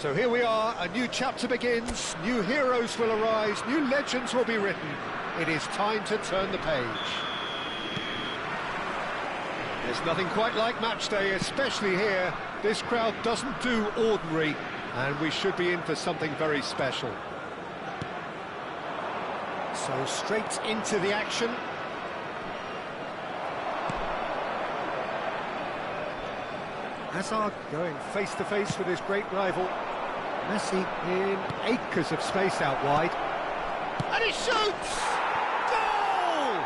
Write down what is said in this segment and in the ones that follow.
So here we are, a new chapter begins, new heroes will arise, new legends will be written. It is time to turn the page. There's nothing quite like match day, especially here. This crowd doesn't do ordinary, and we should be in for something very special. So straight into the action. Hazard going face-to-face with his great rival. Messi in acres of space out wide. And he shoots! Goal!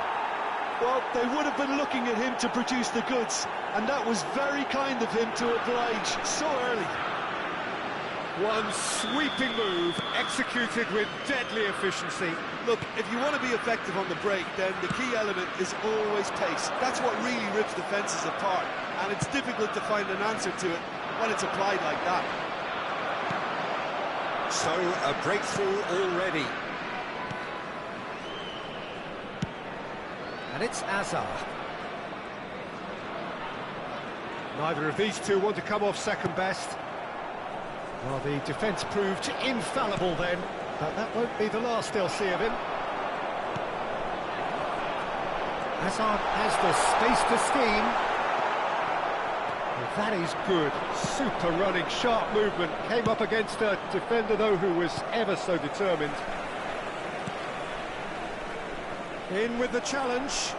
Well, they would have been looking at him to produce the goods, and that was very kind of him to oblige so early. One sweeping move, executed with deadly efficiency. Look, if you want to be effective on the break, then the key element is always pace. That's what really rips defences apart, and it's difficult to find an answer to it when it's applied like that. So, a breakthrough already. And it's Hazard. Neither of these two want to come off second best. Well, the defence proved infallible then, but that won't be the last they'll see of him. Hazard has the space to scheme. That is good. Super running, sharp movement. Came up against a defender, though, who was ever so determined. In with the challenge.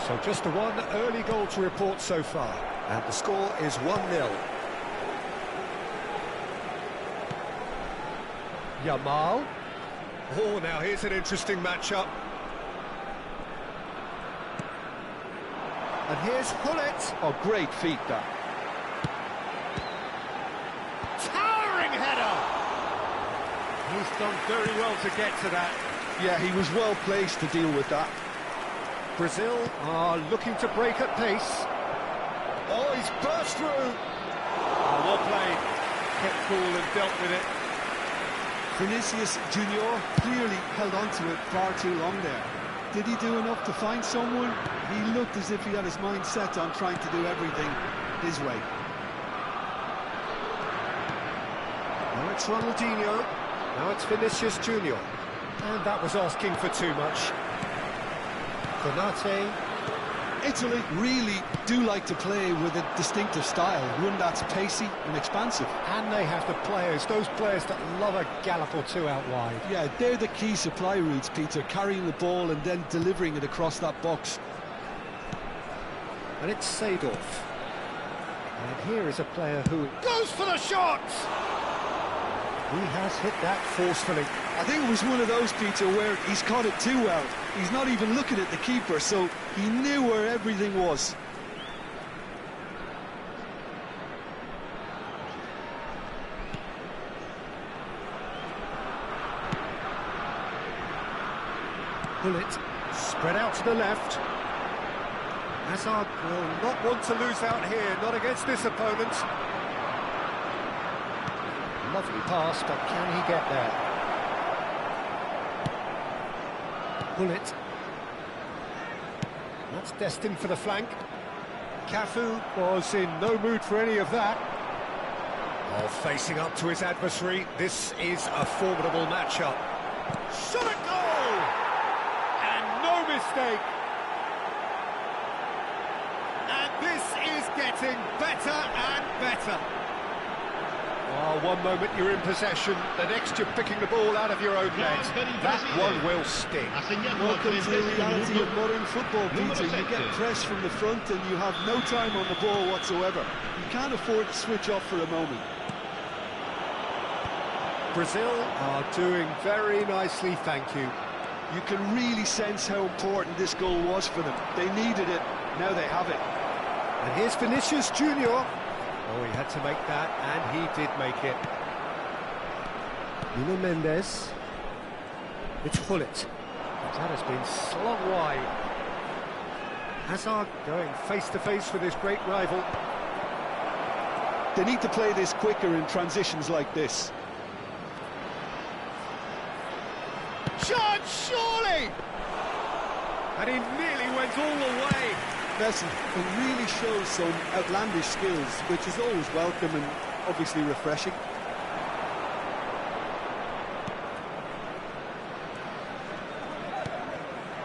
So just the one early goal to report so far. And the score is 1-0. Yamal. Oh, now here's an interesting matchup. And here's Hullet. Oh, great feat, that. Towering header! He's done very well to get to that. Yeah, he was well placed to deal with that. Brazil are looking to break at pace. Oh, he's burst through. Oh, well played. Kept cool and dealt with it. Vinicius Junior clearly held on to it far too long there. Did he do enough to find someone? He looked as if he had his mind set on trying to do everything his way. Now it's Ronaldinho. Now it's Vinicius Junior. And that was asking for too much. Konate. Italy really do like to play with a distinctive style, one that's pacey and expansive. And they have the players, those players that love a gallop or two out wide. Yeah, they're the key supply routes, Peter, carrying the ball and then delivering it across that box. And it's Seedorf. And here is a player who goes for the shot! He has hit that forcefully. I think it was one of those, Peter, where he's caught it too well. He's not even looking at the keeper, so he knew where everything was. Bullet spread out to the left. Hazard will not want to lose out here, not against this opponent. Lovely pass, but can he get there? Bullet. That's destined for the flank. Cafu was in no mood for any of that. Oh, facing up to his adversary, this is a formidable matchup. Shot at goal! And no mistake! And this is getting better and better. Oh, one moment you're in possession, the next you're picking the ball out of your own net. That one will sting. Welcome to the reality of modern football, Peter. You get pressed from the front and you have no time on the ball whatsoever. You can't afford to switch off for a moment. Brazil are doing very nicely, thank you. You can really sense how important this goal was for them. They needed it, now they have it. And here's Vinicius Junior. Oh, he had to make that, and he did make it. Nuno Mendes. It's Hullet. That has been slung wide. Hazard going face-to-face with his great rival. They need to play this quicker in transitions like this. Shot, surely! And he nearly went all the way. Listen, it really shows some outlandish skills, which is always welcome, and obviously refreshing.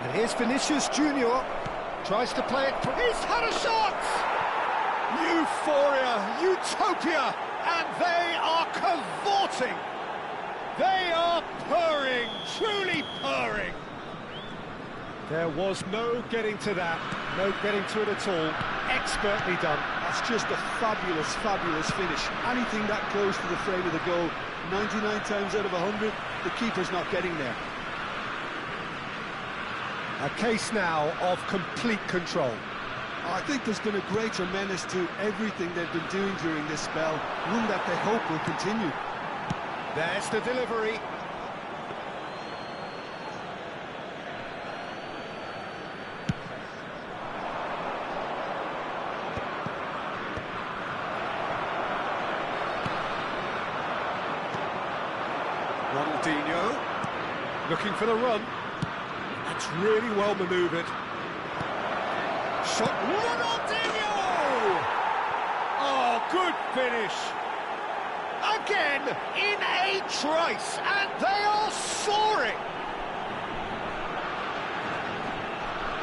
And here's Vinicius Junior. Tries to play it. He's had a shot! Euphoria, utopia, and they are cavorting. They are purring, truly purring. There was no getting to that, no getting to it at all. Expertly done. That's just a fabulous, fabulous finish. Anything that close to the frame of the goal, 99 times out of 100, the keeper's not getting there. A case now of complete control. I think there's been a greater menace to everything they've been doing during this spell, one that they hope will continue. There's the delivery. Ronaldinho, looking for the run. That's really well manoeuvred. Shot, Ronaldinho! Oh, good finish. Again, in a trice, and they are soaring.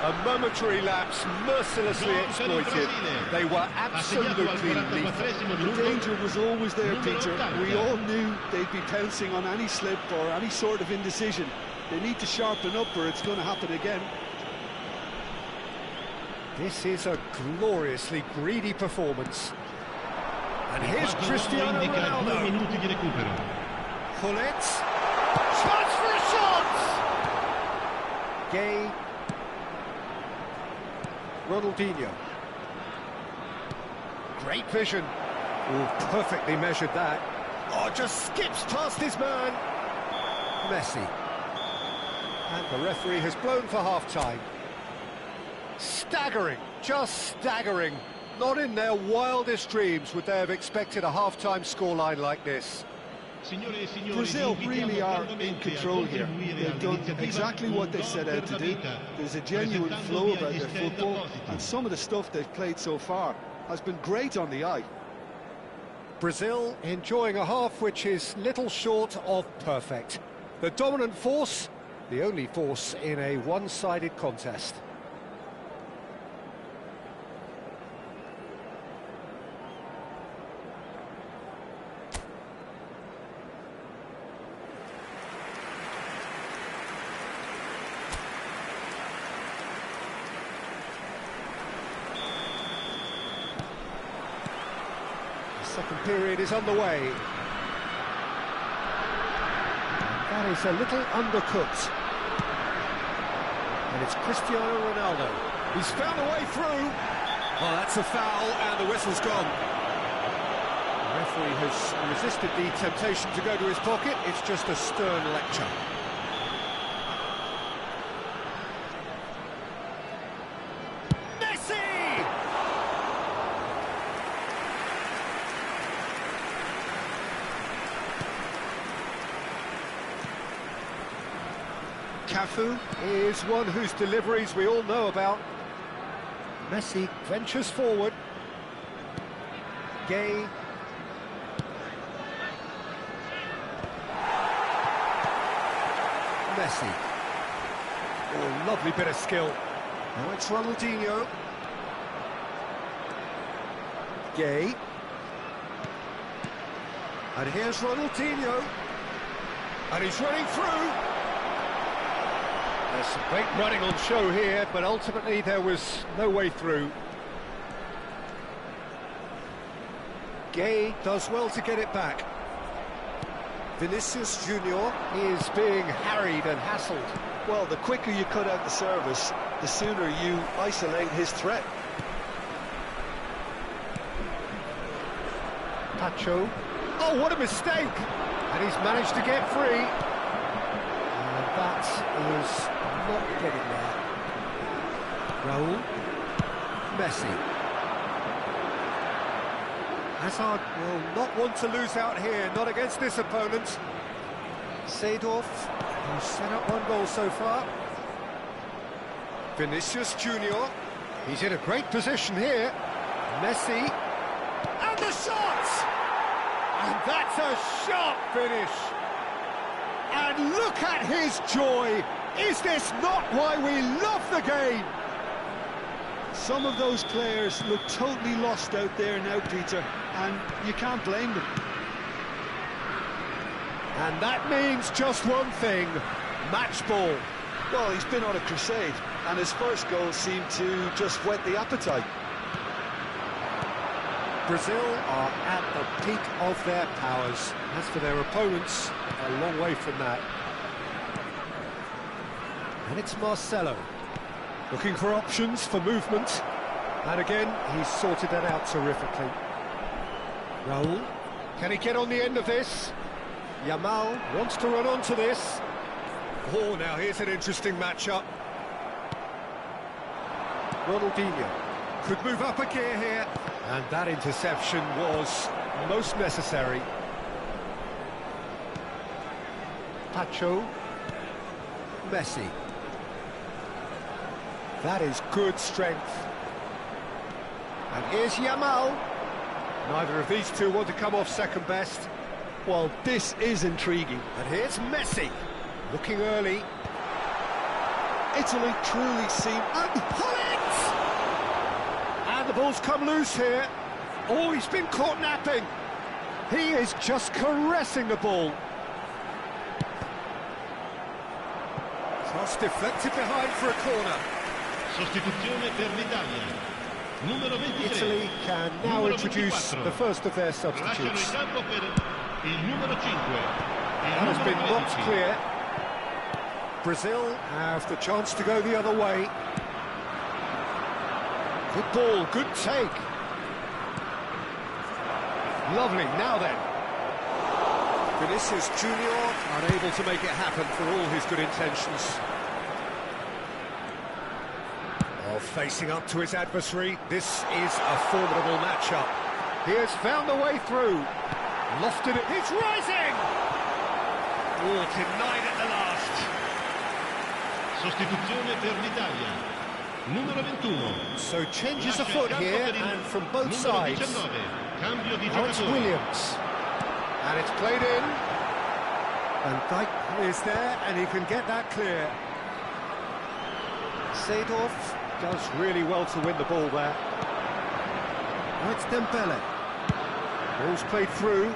A momentary lapse, mercilessly exploited. They were absolutely lethal. The danger was always there, Peter. We all knew they'd be pouncing on any slip or any sort of indecision. They need to sharpen up or it's going to happen again. This is a gloriously greedy performance. And here's Cristiano Ronaldo. Gullit. Chance for a shot! Gay. Ronaldinho. Great vision. Oh, perfectly measured that. Oh, just skips past his man. Messi. And the referee has blown for half-time. Staggering, just staggering. Not in their wildest dreams would they have expected a half-time scoreline like this. Brazil really are in control here. They've done exactly what they set out to do. There's a genuine flow about their football, and some of the stuff they've played so far has been great on the eye. Brazil enjoying a half which is little short of perfect. The dominant force, the only force in a one-sided contest. Second period is underway. That is a little undercooked. And it's Cristiano Ronaldo. He's found a way through. Oh, that's a foul, and the whistle's gone. The referee has resisted the temptation to go to his pocket. It's just a stern lecture. Cafu is one whose deliveries we all know about. Messi ventures forward. Gay. Messi. Oh, lovely bit of skill. Now it's Ronaldinho. Gay. And here's Ronaldinho. And he's running through. There's some great running on show here, but ultimately there was no way through. Gay does well to get it back. Vinicius Junior is being harried and hassled. Well, the quicker you cut out the service, the sooner you isolate his threat. Pacho. Oh, what a mistake! And he's managed to get free. And that is not getting there. Raul. Messi. Hazard will not want to lose out here, not against this opponent. Seedorf, who's set up one goal so far. Vinicius Junior. He's in a great position here. Messi. And the shot! And that's a sharp finish. And look at his joy. Is this not why we love the game? Some of those players look totally lost out there now, Peter, and you can't blame them. And that means just one thing, match ball. Well, he's been on a crusade, and his first goal seemed to just whet the appetite. Brazil are at the peak of their powers. As for their opponents, a long way from that. And it's Marcelo, looking for options for movement. And again, he's sorted that out terrifically. Raul, can he get on the end of this? Yamal wants to run onto this. Oh, now here's an interesting matchup. Ronaldinho could move up a gear here. And that interception was most necessary. Pacho. Messi. That is good strength. And here's Yamal. Neither of these two want to come off second best. Well, this is intriguing. And here's Messi, looking early. Italy truly seem... And pull it! And the ball's come loose here. Oh, he's been caught napping. He is just caressing the ball. Cross deflected behind for a corner. Sostituzione per l'Italia. Numero 23. Italy can now introduce the first of their substitutes. Lasciano il campo per il numero 5. That has been knocked clear. Brazil have the chance to go the other way. Good ball, good take. Lovely, now then. Vinicius Junior unable to make it happen for all his good intentions. Oh, facing up to his adversary, this is a formidable matchup. He has found a way through. Lofted it, he's rising! Oh, denied at the last. Sostituzione per l'Italia. Numero 21. So changes a foot here, and from both sides. Cambio di Now it's giocatore. Williams. And it's played in. And Dijk is there, and he can get that clear. Seedorf does really well to win the ball there. Now it's Dembele. Ball's played through.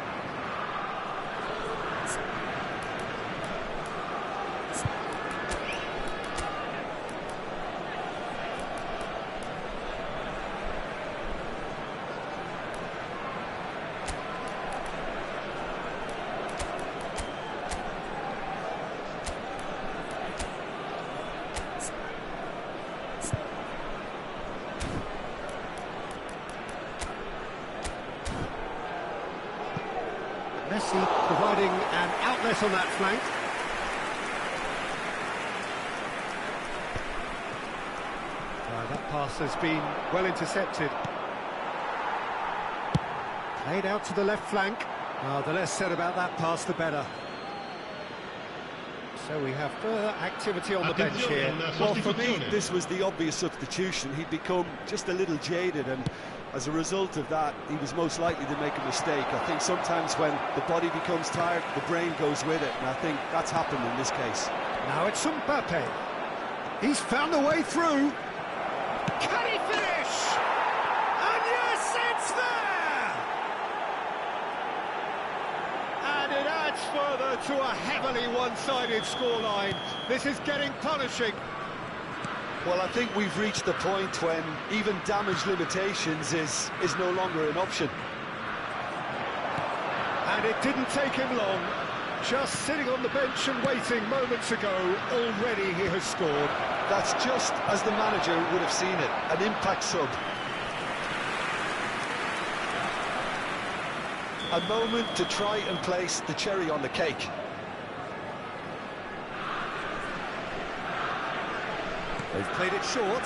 Messi providing an outlet on that flank. That pass has been well intercepted. Played out to the left flank. The less said about that pass, the better. So we have further activity on the bench here. Well, for me, this was the obvious substitution. He'd become just a little jaded, and as a result of that, he was most likely to make a mistake. I think sometimes when the body becomes tired, the brain goes with it, and I think that's happened in this case. Now it's Mbappe. He's found a way through. Can he finish? And yes, it's there! And it adds further to a heavily one-sided scoreline. This is getting punishing. Well, I think we've reached the point when even damage limitations is no longer an option. And it didn't take him long. Just sitting on the bench and waiting moments ago, already he has scored. That's just as the manager would have seen it, an impact sub. A moment to try and place the cherry on the cake. They've played it short.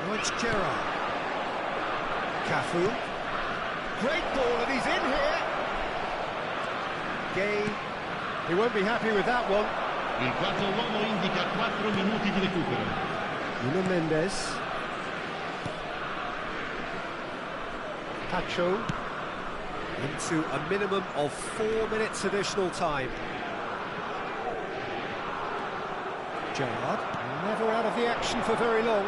Now it's Gerrard. Cafu. Great ball, and he's in here. Gay. He won't be happy with that one. Il quarto uomo indica 4 minuti di recupero. Nuno Mendes. Pacho. Into a minimum of 4 minutes additional time. Gerrard, never out of the action for very long.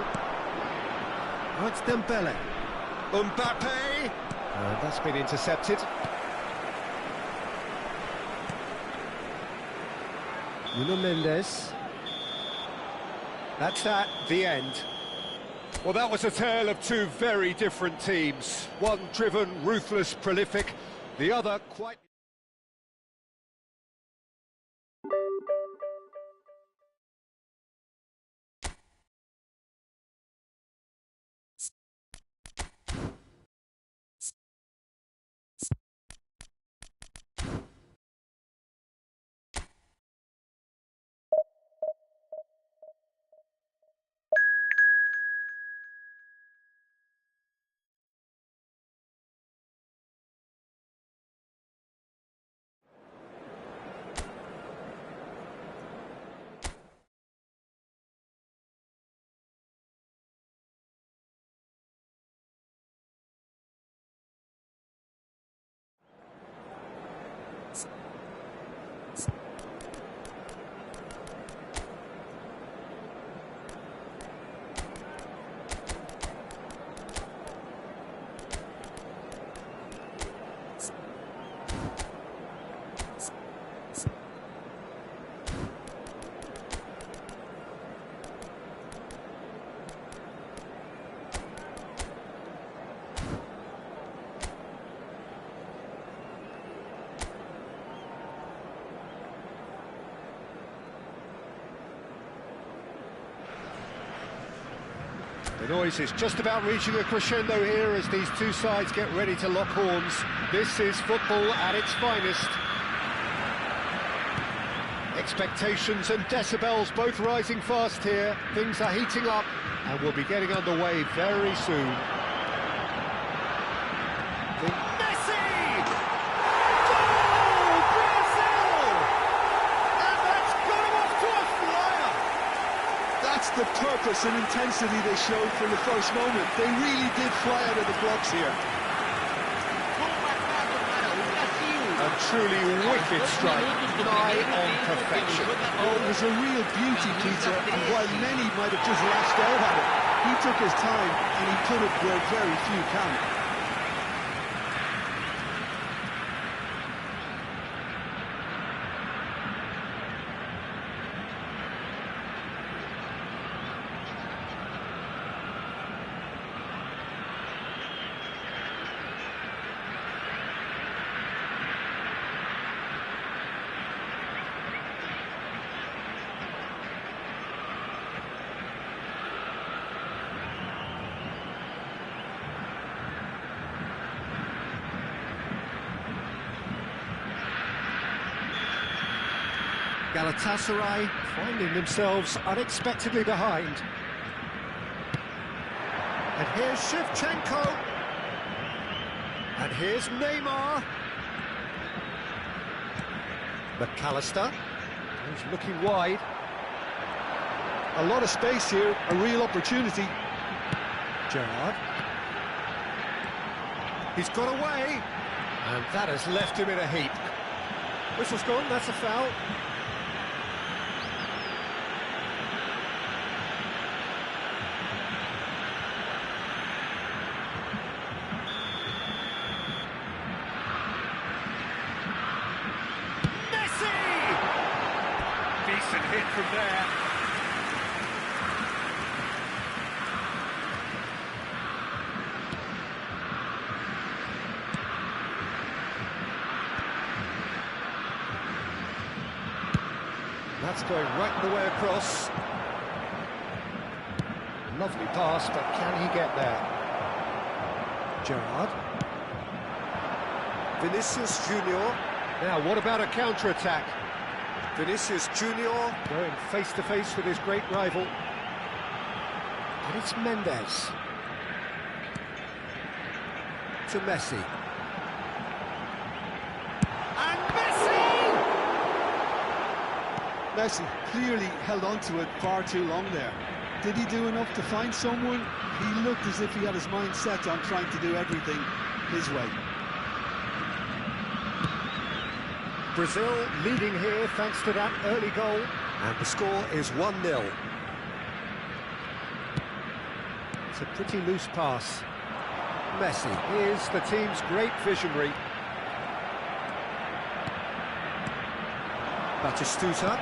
Oh, it's Dembele. Mbappe! And that's been intercepted. Nuno Mendes. That's that, the end. Well, that was a tale of two very different teams. One driven, ruthless, prolific. The other quite... The noise is just about reaching a crescendo here as these two sides get ready to lock horns. This is football at its finest. Expectations and decibels both rising fast here. Things are heating up and we'll be getting underway very soon. Messi! Goal! Brazil! And that's got him off to a flyer! That's the purpose and intensity they showed from the first moment. They really did fly out of the blocks here. A truly wicked strike, nigh on perfection. Oh, it was a real beauty, Peter, and while many might have just lashed out at it, he took his time and he put it where very few can. Galatasaray finding themselves unexpectedly behind. And here's Shevchenko. And here's Neymar. McAllister. He's looking wide. A lot of space here, a real opportunity. Gerrard. He's got away. And that has left him in a heap. Whistle's gone, that's a foul. Decent hit from there. That's going right the way across. Lovely pass, but can he get there? Gerrard. Vinicius Junior. Now, what about a counter-attack? Vinicius Junior going face-to-face with his great rival. And it's Mendes. To Messi. And Messi! Messi clearly held on to it far too long there. Did he do enough to find someone? He looked as if he had his mind set on trying to do everything his way. Brazil leading here thanks to that early goal. And the score is 1-0. It's a pretty loose pass. Messi is the team's great visionary. Batistuta.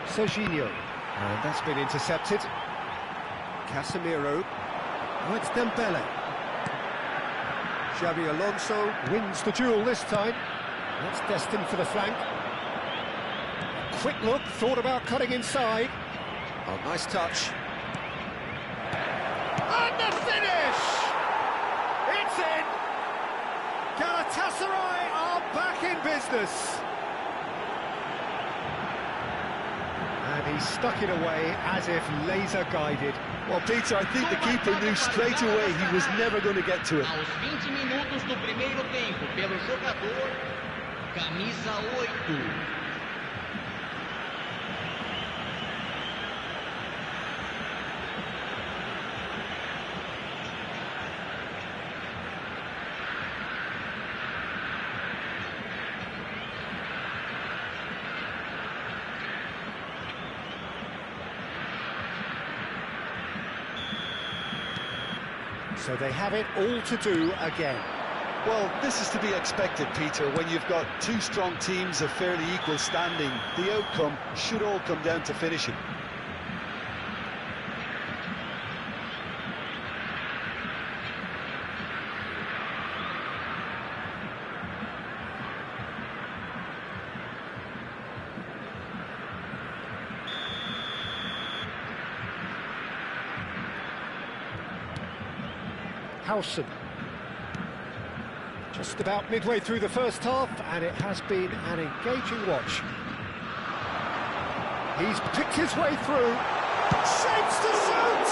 Serginho. And that's been intercepted. Casemiro. Oh, it's Dembele. Xabi Alonso wins the duel this time. That's destined for the flank. Quick look, thought about cutting inside. Oh, nice touch. And the finish! It's in! Galatasaray are back in business. And he stuck it away as if laser-guided. Well, Peter, I think the keeper knew straight away he was never going to get to it. Aos 20 minutos do primeiro tempo, pelo jogador, camisa 8. So they have it all to do again. Well, this is to be expected, Peter, when you've got two strong teams of fairly equal standing. The outcome should all come down to finishing. Howson. Just about midway through the first half, and it has been an engaging watch. He's picked his way through. Shapes to shoot!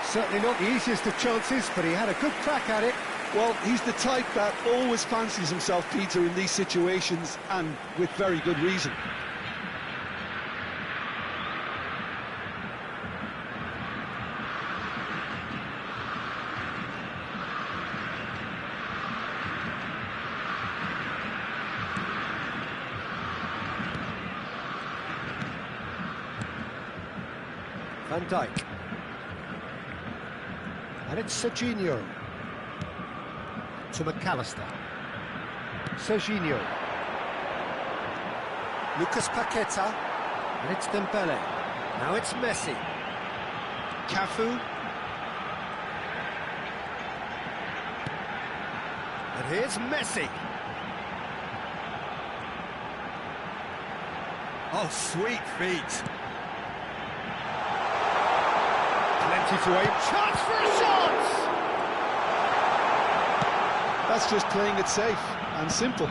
Certainly not the easiest of chances, but he had a good crack at it. Well, he's the type that always fancies himself, Peter, in these situations, and with very good reason. Van Dijk. And it's Serginho. To McAllister. Serginho. Lucas Paqueta. And it's Dembele. Now it's Messi. Cafu. And here's Messi. Oh, sweet feet. Plenty to aim. Chance for a shot! That's just playing it safe and simple.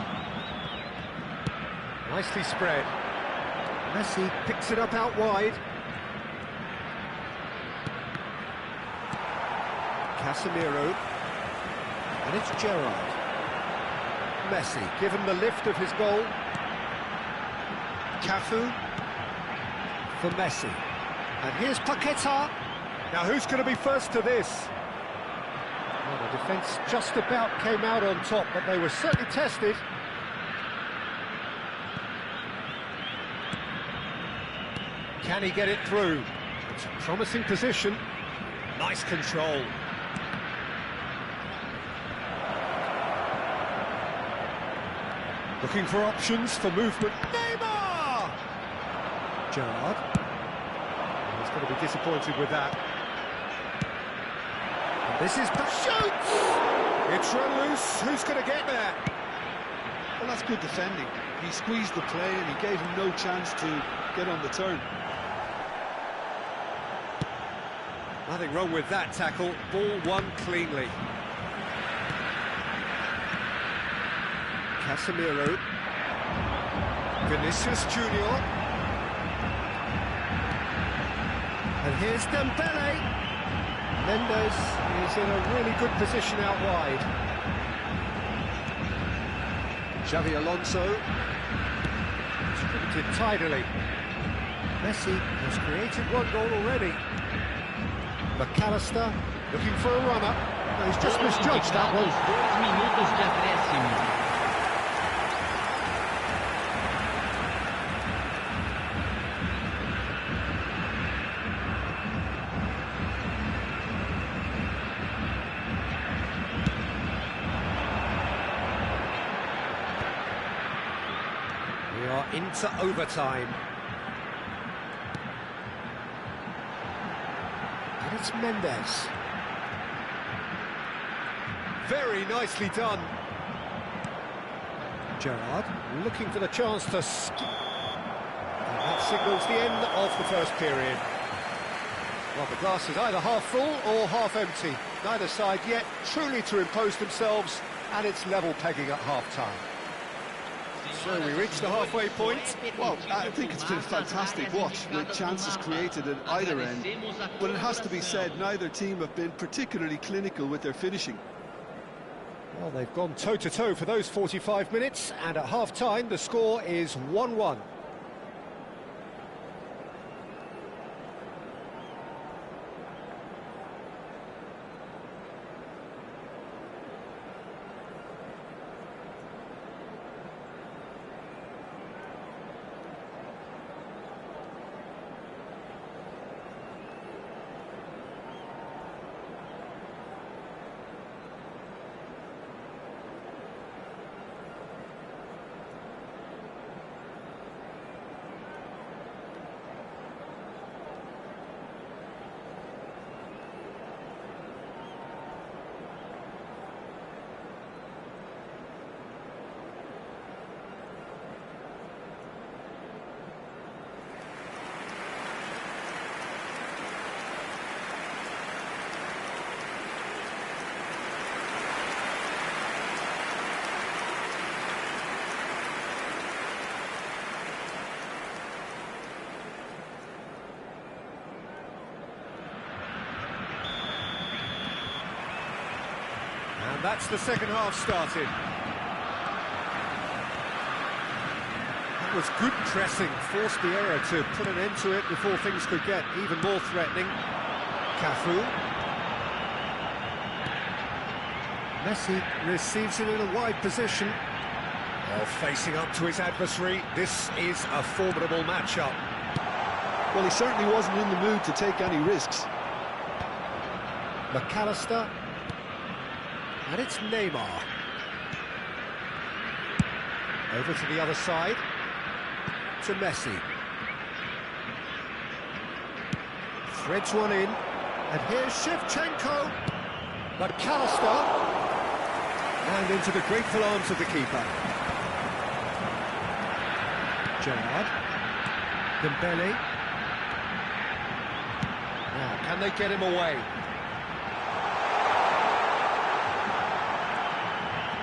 Nicely spread. Messi picks it up out wide. Casemiro. And it's Gerrard. Messi given the lift of his goal. Cafu. For Messi. And here's Paqueta. Now, who's going to be first to this? Well, the defence just about came out on top, but they were certainly tested. Can he get it through? It's a promising position. Nice control. Looking for options for movement. Neymar! Gerrard. He's going to be disappointed with that. This is shoots! It's run loose. Who's going to get there? Well, that's good defending. He squeezed the play and he gave him no chance to get on the turn. Nothing wrong with that tackle. Ball won cleanly. Casemiro. Vinicius Junior. And here's Dembele. Mendes is in a really good position out wide. Xabi Alonso. Distributed tidily. Messi has created one goal already. McAllister looking for a runner. No, he's just misjudged that one. 2 minutos de acréscimo. into overtime. And it's Mendes. Very nicely done. Gerrard looking for the chance to... And that signals the end of the first period. Well, the glass is either half full or half empty. Neither side yet truly to impose themselves, and it's level pegging at half-time. So we reach the halfway point. Well, I think it's been a fantastic watch, with chances created at either end. But it has to be said, neither team have been particularly clinical with their finishing. Well, they've gone toe-to-toe for those 45 minutes, and at half-time the score is 1-1. And that's the second half started. That was good pressing, forced the error to put an end to it before things could get even more threatening. Cafu. Messi receives it in a wide position. Well, facing up to his adversary, this is a formidable matchup. Well, he certainly wasn't in the mood to take any risks. McAllister. And it's Neymar. Over to the other side. To Messi. Threads one in. And here's Shevchenko. McAllister. And into the grateful arms of the keeper. Gerrard. Dembele. Now, can they get him away?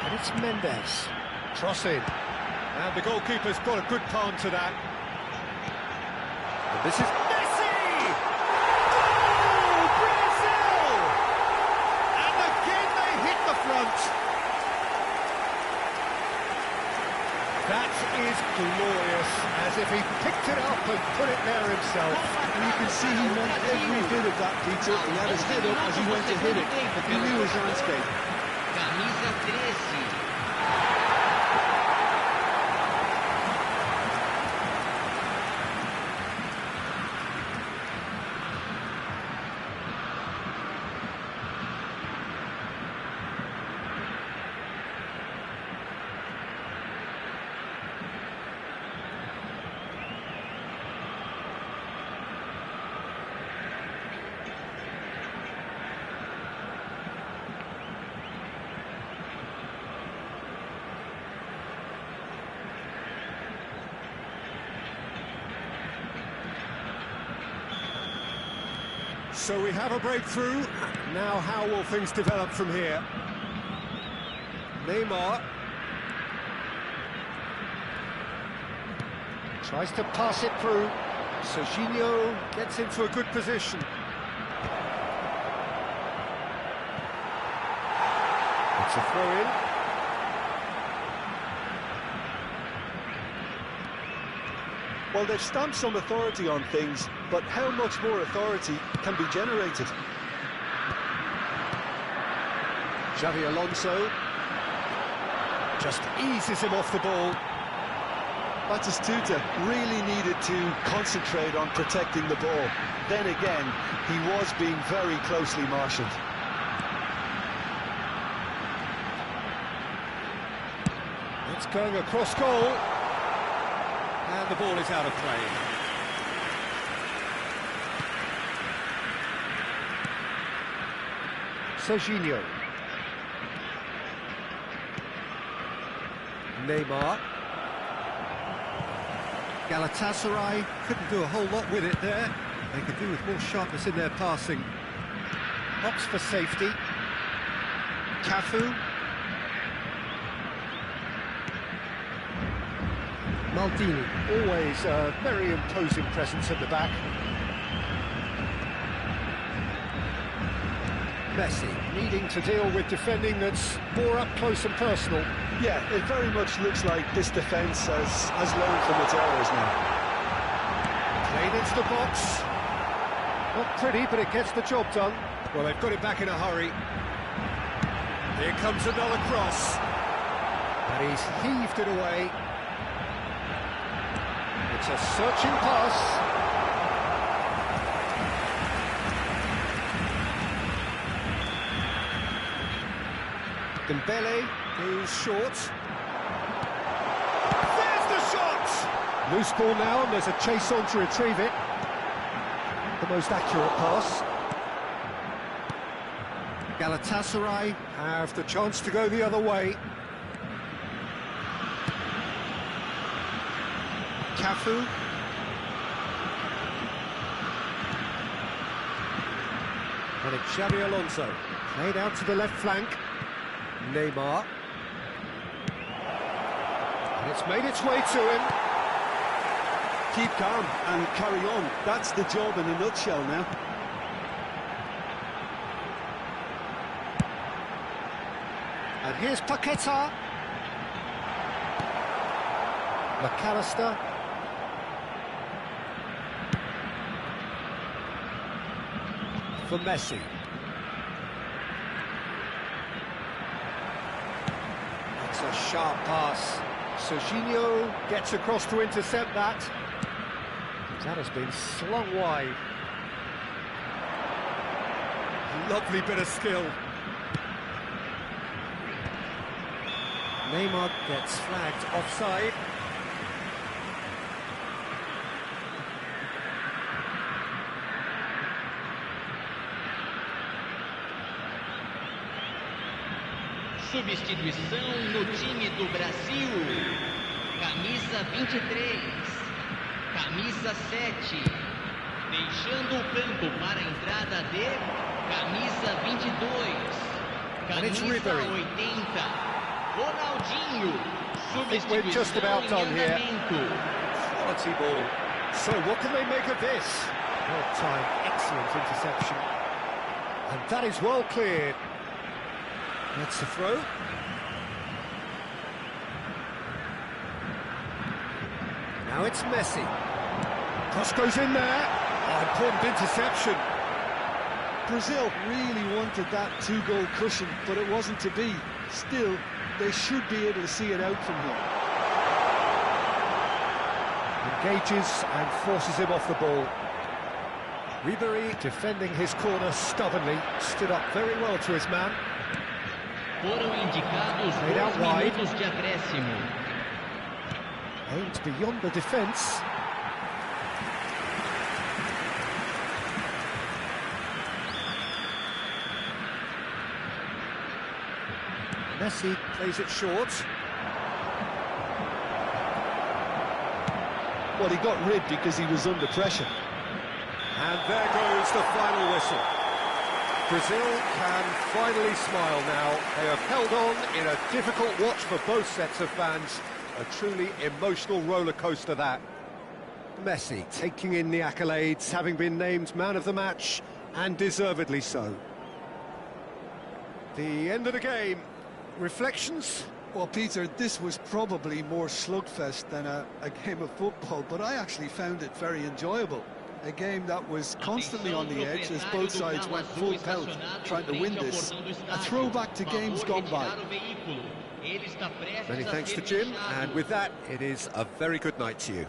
And it's Mendes. Cross in. And the goalkeeper's got a good palm to that. And this is Messi! Oh, Brazil! And again they hit the front. That is glorious, as if he picked it up and put it there himself. And you can see he meant every bit of that, Peter. He had his head up as he went to hit it. He knew his landscape. Camisa 13. So we have a breakthrough. Now how will things develop from here? Neymar tries to pass it through. Serginho gets into a good position. It's a throw-in. Well, they've stamped some authority on things, but how much more authority can be generated? Xavi Alonso just eases him off the ball. Batistuta really needed to concentrate on protecting the ball. Then again, he was being very closely marshalled. It's going across goal. And the ball is out of play. Serginho. Neymar. Galatasaray couldn't do a whole lot with it there. They could do with more sharpness in their passing. Opts for safety. Cafu. Maldini, always a very imposing presence at the back. Messi needing to deal with defending that's more up close and personal. Yeah, it very much looks like this defence has learned from its errors now. Played into the box. Not pretty, but it gets the job done. Well, they've got it back in a hurry. Here comes another cross. And he's heaved it away. It's a searching pass. Dembele goes short. There's the shot! Loose ball now, and there's a chase on to retrieve it. The most accurate pass. Galatasaray have the chance to go the other way. Cafu. And it's Xabi Alonso. Played out to the left flank. Neymar. And it's made its way to him. Keep calm and carry on. That's the job in a nutshell now. And here's Paqueta. McAllister. For Messi. That's a sharp pass. Serginho gets across to intercept that. That has been slung wide. Lovely bit of skill. Neymar gets flagged offside. Substituição no time do Brasil. Camisa 23. Camisa 7. Deixando o campo para a entrada de camisa 22. Camisa 80. Ronaldinho. We're just about done here. Quality ball. So what can they make of this? Well timed, excellent interception. And that is well cleared. That's the throw. Now it's Messi. Cross goes in there. Oh, important interception. Brazil really wanted that two-goal cushion, but it wasn't to be. Still, they should be able to see it out from here. Engages and forces him off the ball. Ribery defending his corner stubbornly. Stood up very well to his man. Foram indicados 2 minutos de acréscimo. Aimed beyond the defence. Messi plays it short. Well, he got rid because he was under pressure. And there goes the final whistle. Brazil can finally smile now. They have held on in a difficult watch for both sets of fans. A truly emotional roller coaster that. Messi taking in the accolades, having been named man of the match, and deservedly so. The end of the game. Reflections? Well, Peter, this was probably more slugfest than a game of football, but I actually found it very enjoyable. A game that was constantly on the edge as both sides went full pelt trying to win this. A throwback to games gone by. Many thanks to Jim, and with that, it is a very good night to you.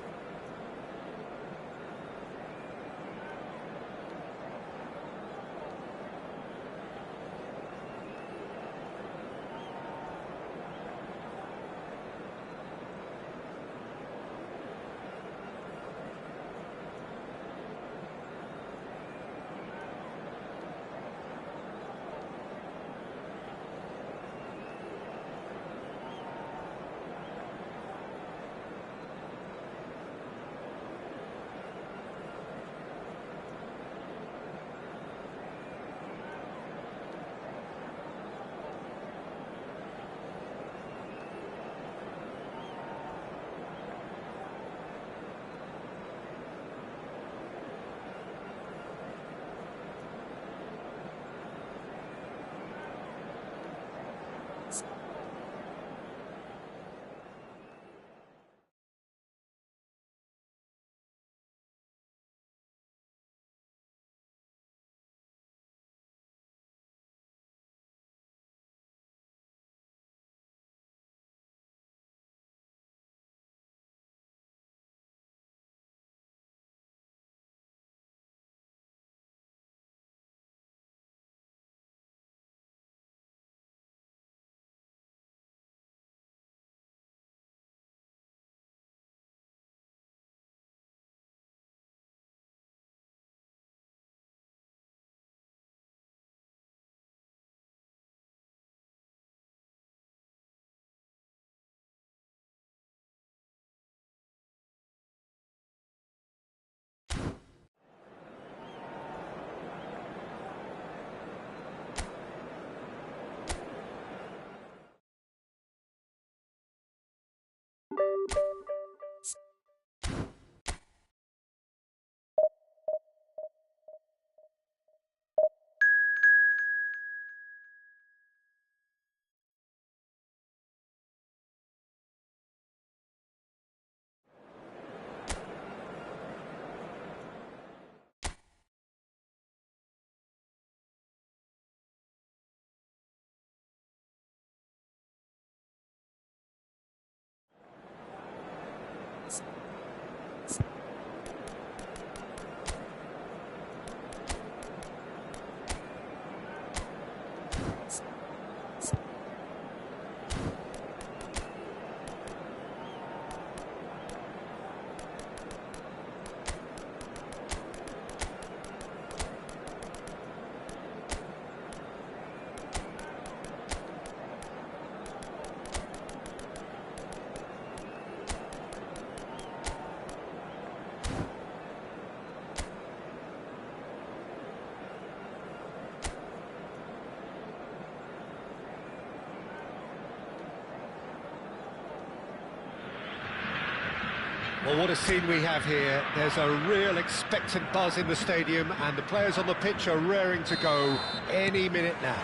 Well, what a scene we have here. There's a real expectant buzz in the stadium, and the players on the pitch are raring to go any minute now.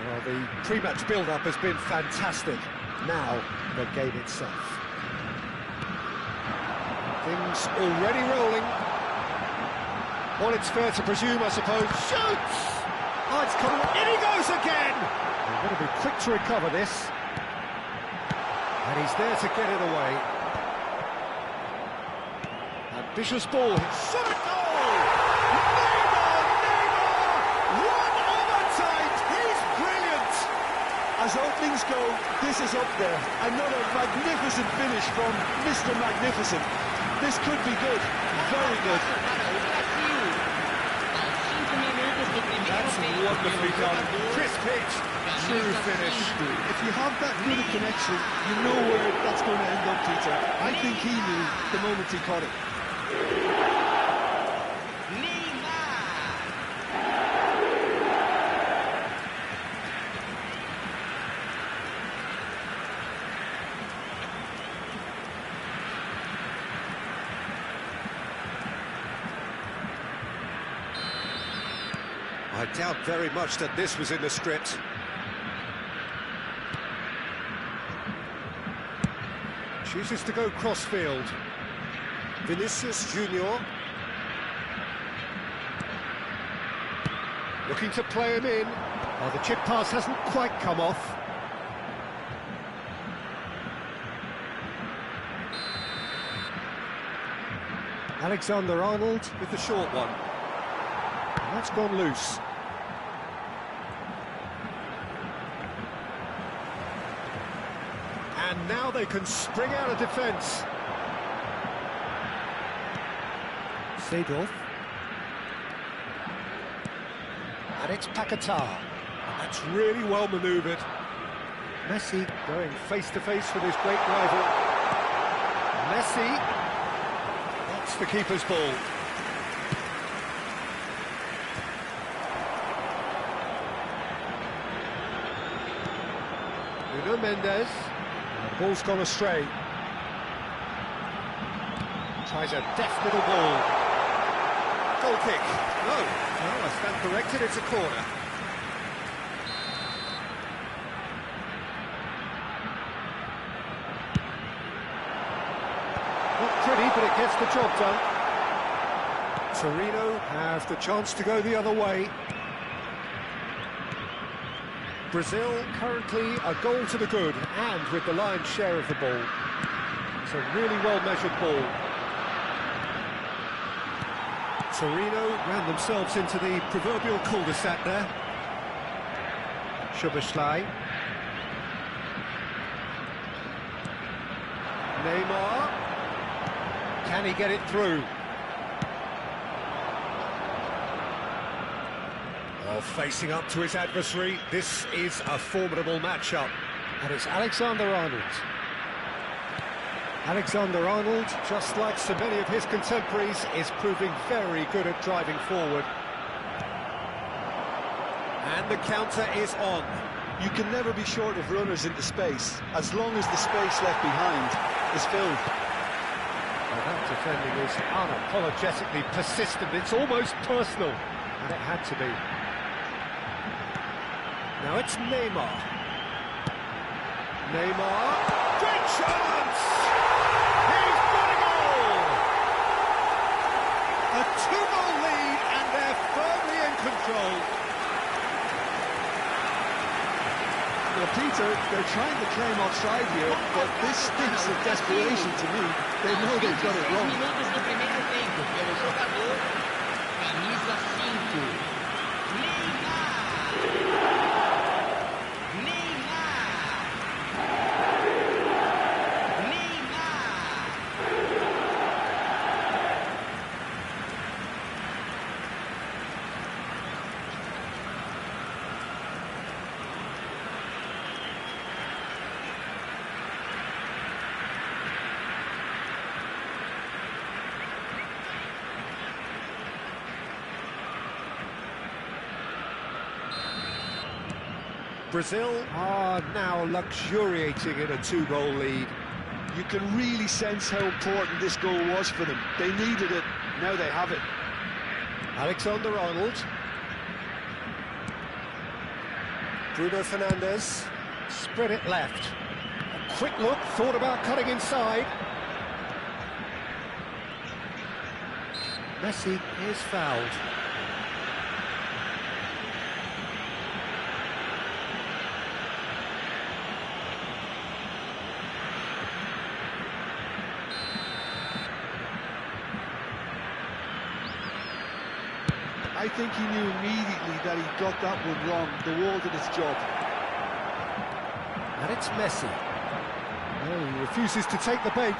Well, the pre-match build-up has been fantastic. Now, the game itself. Things already rolling. Well, it's fair to presume, I suppose. Shoots! Oh, it's coming. In he goes again! They're going to be quick to recover this. And he's there to get it away. Ambitious ball. Shot a goal! Neymar! One overtime! He's brilliant! As openings go, this is up there. Another magnificent finish from Mr. Magnificent. This could be good. Very good. That's wonderfully done. Crisp hit. True finish. If you have that good a connection, you know where that's going to end up, Peter. I think he knew the moment he caught it. I doubt very much that this was in the script. Chooses to go cross-field. Vinicius Junior. Looking to play him in. Oh, the chip pass hasn't quite come off. Alexander-Arnold with the short one. And that's gone loose. And now they can spring out of defence. Seedorf. And it's Paquetá. And that's really well manoeuvred. Messi going face-to-face with his great rival. Messi. That's the keeper's ball. Nuno Mendes. The ball's gone astray. Tries a deft little ball. Goal kick. No, I stand corrected, it's a corner. Not pretty, but it gets the job done. Torino have the chance to go the other way. Brazil currently a goal to the good, and with the lion's share of the ball. It's a really well-measured ball. Torino ran themselves into the proverbial cul-de-sac there. Szoboszlai. Neymar. Can he get it through? Oh, facing up to his adversary, this is a formidable matchup. And it's Alexander-Arnold. Alexander-Arnold, just like so many of his contemporaries, is proving very good at driving forward. And the counter is on. You can never be short of runners into space, as long as the space left behind is filled. Well, that defending is unapologetically persistent. It's almost personal, and it had to be. Now it's Neymar. Neymar, great chance! He's got a goal! A 2-goal lead, and they're firmly in control. Well, Peter, they're trying to claim offside here, but this stinks of desperation to me. They know they've got it wrong. Minutos do primeiro tempo pelo jogador camisa 5. Neymar. Brazil are now luxuriating in a 2-goal lead. You can really sense how important this goal was for them. They needed it, now they have it. Alexander-Arnold. Bruno Fernandes. Spread it left. A quick look, thought about cutting inside. Messi is fouled. I think he knew immediately that he got that one wrong. The wall did its job. And it's Messi. No, he refuses to take the bait.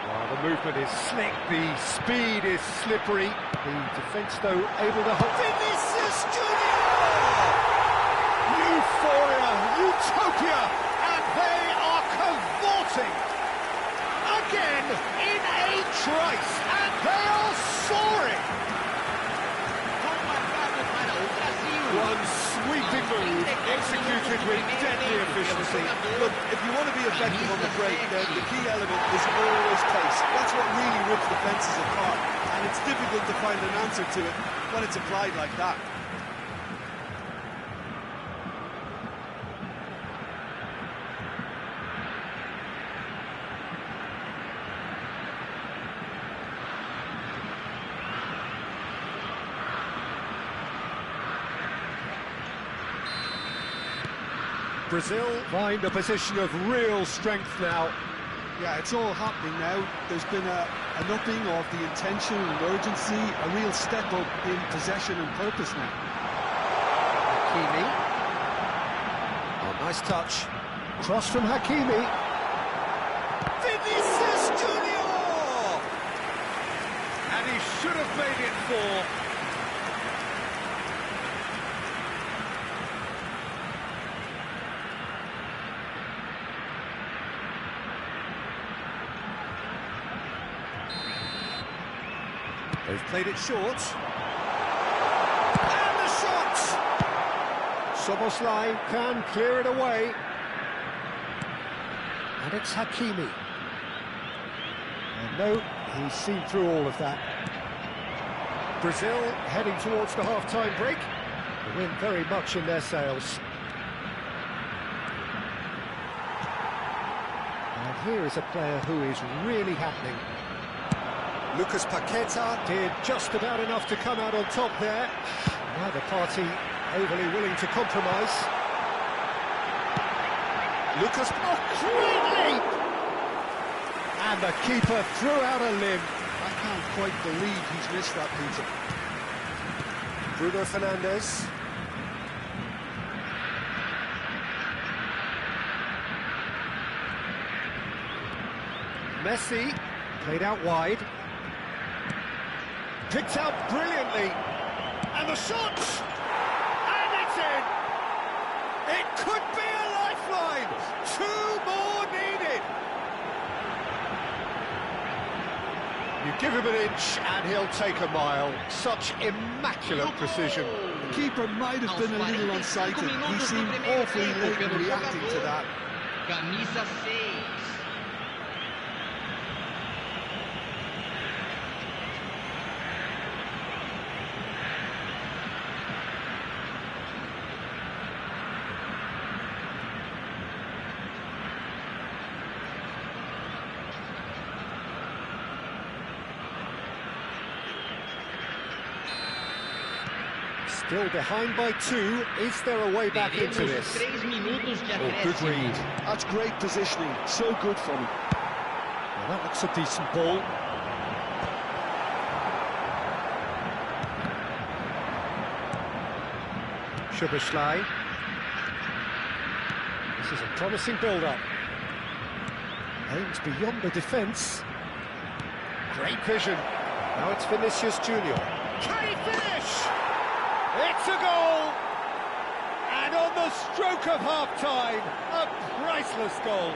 Well, the movement is slick, the speed is slippery. The defence, though, able to hold. Vinicius Junior! Euphoria, utopia, and they are cavorting again in a trice, and they are soaring. One sweeping move, executed with deadly efficiency. Look, if you want to be effective on the break, then the key element is always pace. That's what really rips defences apart, and it's difficult to find an answer to it when it's applied like that. Brazil find a position of real strength now. Yeah, it's all happening now. There's been an upping of the intention and urgency, a real step up in possession and purpose now. Hakimi. Oh, nice touch. Cross from Hakimi. Vinicius Junior! And he should have made it 4. They've played it short. And the shot! Soboslai can clear it away. And it's Hakimi. And no, he's seen through all of that. Brazil heading towards the half-time break. The wind very much in their sails. And here is a player who is really happening. Lucas Paqueta did just about enough to come out on top there. Neither party overly willing to compromise. Lucas, oh, great leap! And the keeper threw out a limb. I can't quite believe he's missed that, Peter. Bruno Fernandes. Messi played out wide. Picked out brilliantly, and the shot, and it's in! It could be a lifeline! 2 more needed! You give him an inch and he'll take a mile. Such immaculate precision. The keeper might have been a little unsighted. He seemed awfully late in reacting to that. Camisa 6. Still behind by 2. Is there a way back into this? Oh, good read. That's great positioning. So good from him. Well, that looks a decent ball. Szoboszlai. This is a promising build-up. Aims beyond the defence. Great vision. Now it's Vinicius Junior. Can he finish? It's a goal! And on the stroke of half-time, a priceless goal.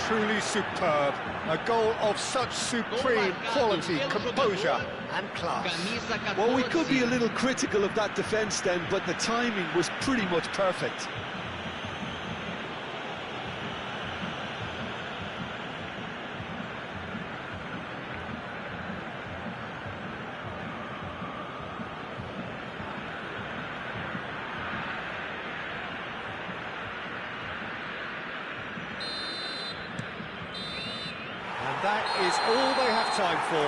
Truly superb. A goal of such supreme quality, composure and class. Well, we could be a little critical of that defence then, but the timing was pretty much perfect. is all they have time for.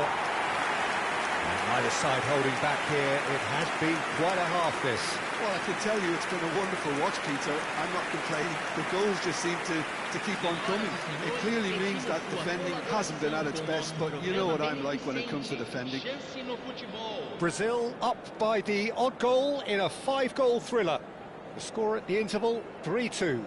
And neither side holding back here. It has been quite a half, this. Well, I can tell you it's been a wonderful watch, Peter. I'm not complaining. The goals just seem to keep on coming. It clearly means that defending hasn't been at its best, but you know what I'm like when it comes to defending. Brazil up by the odd goal in a 5-goal thriller. The score at the interval, 3-2.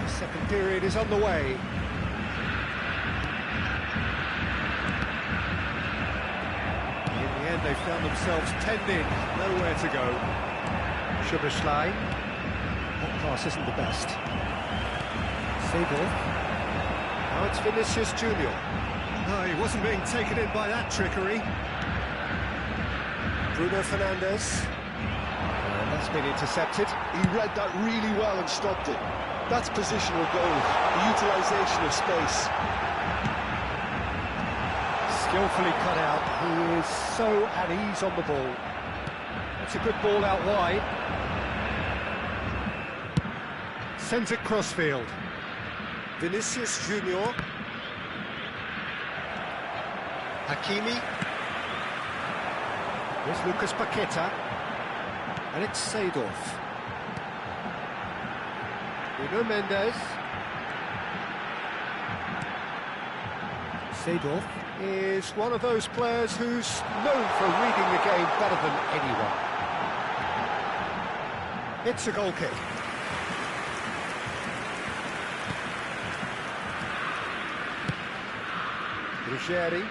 Second period is underway. In the end, they found themselves penned in, nowhere to go. Schuberschlein. That pass isn't the best. Seagull. Now it's Vinicius Junior. No, he wasn't being taken in by that trickery. Bruno Fernandes. And that's been intercepted. He read that really well and stopped it. That's positional goal, the utilisation of space. Skillfully cut out, he is so at ease on the ball. It's a good ball out wide. Sends it crossfield. Vinicius Junior. Hakimi. Here's Lucas Paqueta. And it's Seedorf. Bruno Mendes. Seedorf is one of those players who's known for reading the game better than anyone. It's a goal kick. Ruggeri.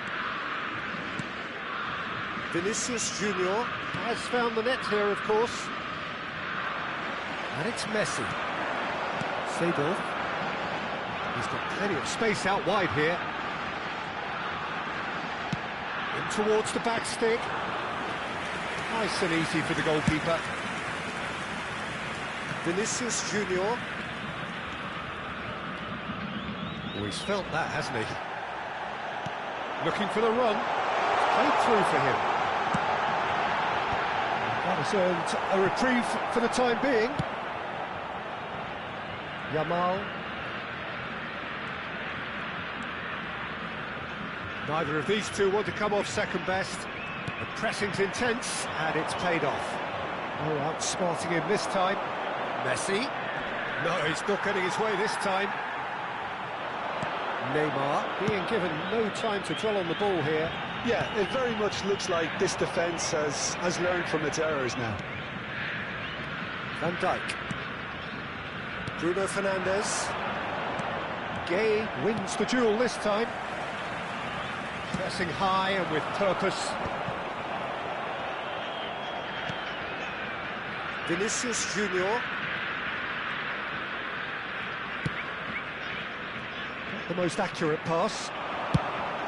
Vinicius Junior has found the net here, of course. And it's Messi. Seedorf. He's got plenty of space out wide here. In towards the back stick. Nice and easy for the goalkeeper. Vinicius Junior. Oh, he's felt that, hasn't he? Looking for the run. Played through for him. That has earned a reprieve for the time being. Yamal. Neither of these two want to come off second best. The pressing's intense, and it's paid off. Oh, outsmarting him this time. Messi. No, he's not getting his way this time. Neymar being given no time to dwell on the ball here. Yeah, it very much looks like this defence has learned from its errors now. Van Dijk. Bruno Fernandes. Gay wins the duel this time. Pressing high and with purpose. Vinicius Junior. Not the most accurate pass.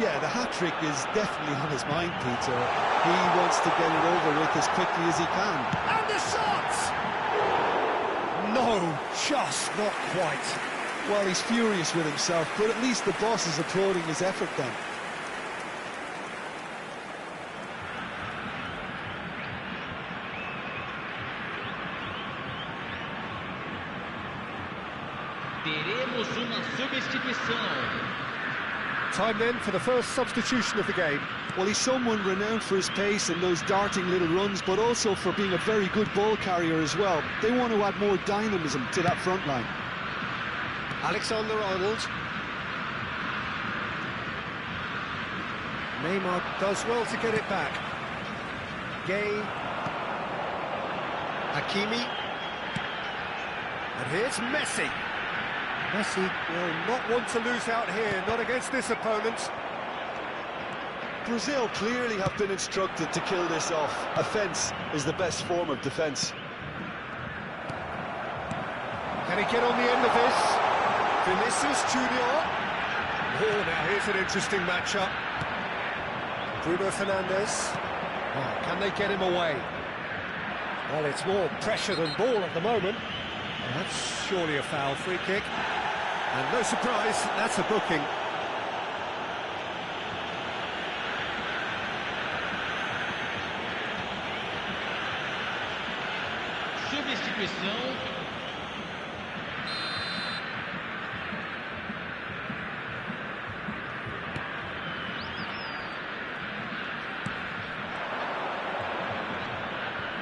Yeah, the hat-trick is definitely on his mind, Peter. He wants to get it over with as quickly as he can. And the shot! No, just not quite. Well, he's furious with himself, but at least the boss is applauding his effort then. Teremos uma substituição. Time then for the first substitution of the game. Well, he's someone renowned for his pace and those darting little runs, but also for being a very good ball carrier as well. They want to add more dynamism to that front line. Alexander-Arnold. Neymar does well to get it back. Gay. Hakimi. And here's Messi. Messi will not want to lose out here, not against this opponent. Brazil clearly have been instructed to kill this off. Offence is the best form of defence. Can he get on the end of this? Vinicius Junior. Oh, now here's an interesting matchup. Bruno Fernandes. Oh, can they get him away? Well, it's more pressure than ball at the moment. And that's surely a foul. Free kick. And no surprise, that's a booking. Substituição.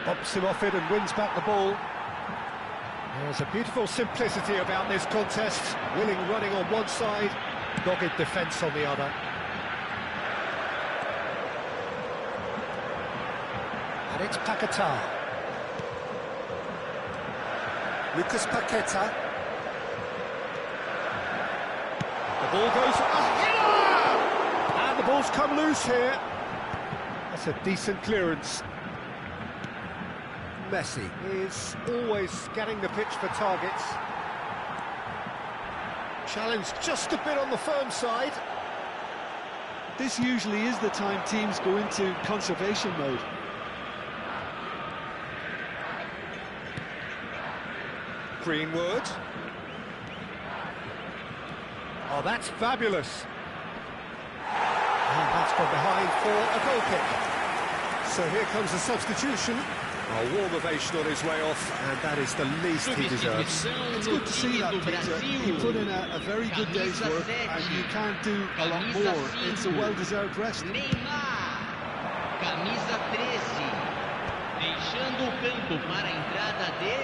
Bumps him off it and wins back the ball. There's a beautiful simplicity about this contest. Willing running on one side, dogged defence on the other. And it's Paquetá. Lucas Paquetá. The ball goes... And the ball's come loose here. That's a decent clearance. Messi is always scanning the pitch for targets. Challenge just a bit on the firm side. This usually is the time teams go into conservation mode. Greenwood. Oh, that's fabulous. And that's gone behind for a goal kick. So here comes a substitution. A warm ovation on his way off, and that is the least he deserves. It's good to see that, Peter. He put in a very good day's work, and you can't do a lot more. It's a well-deserved rest. Neymar, camisa 13, deixando o campo para a entrada de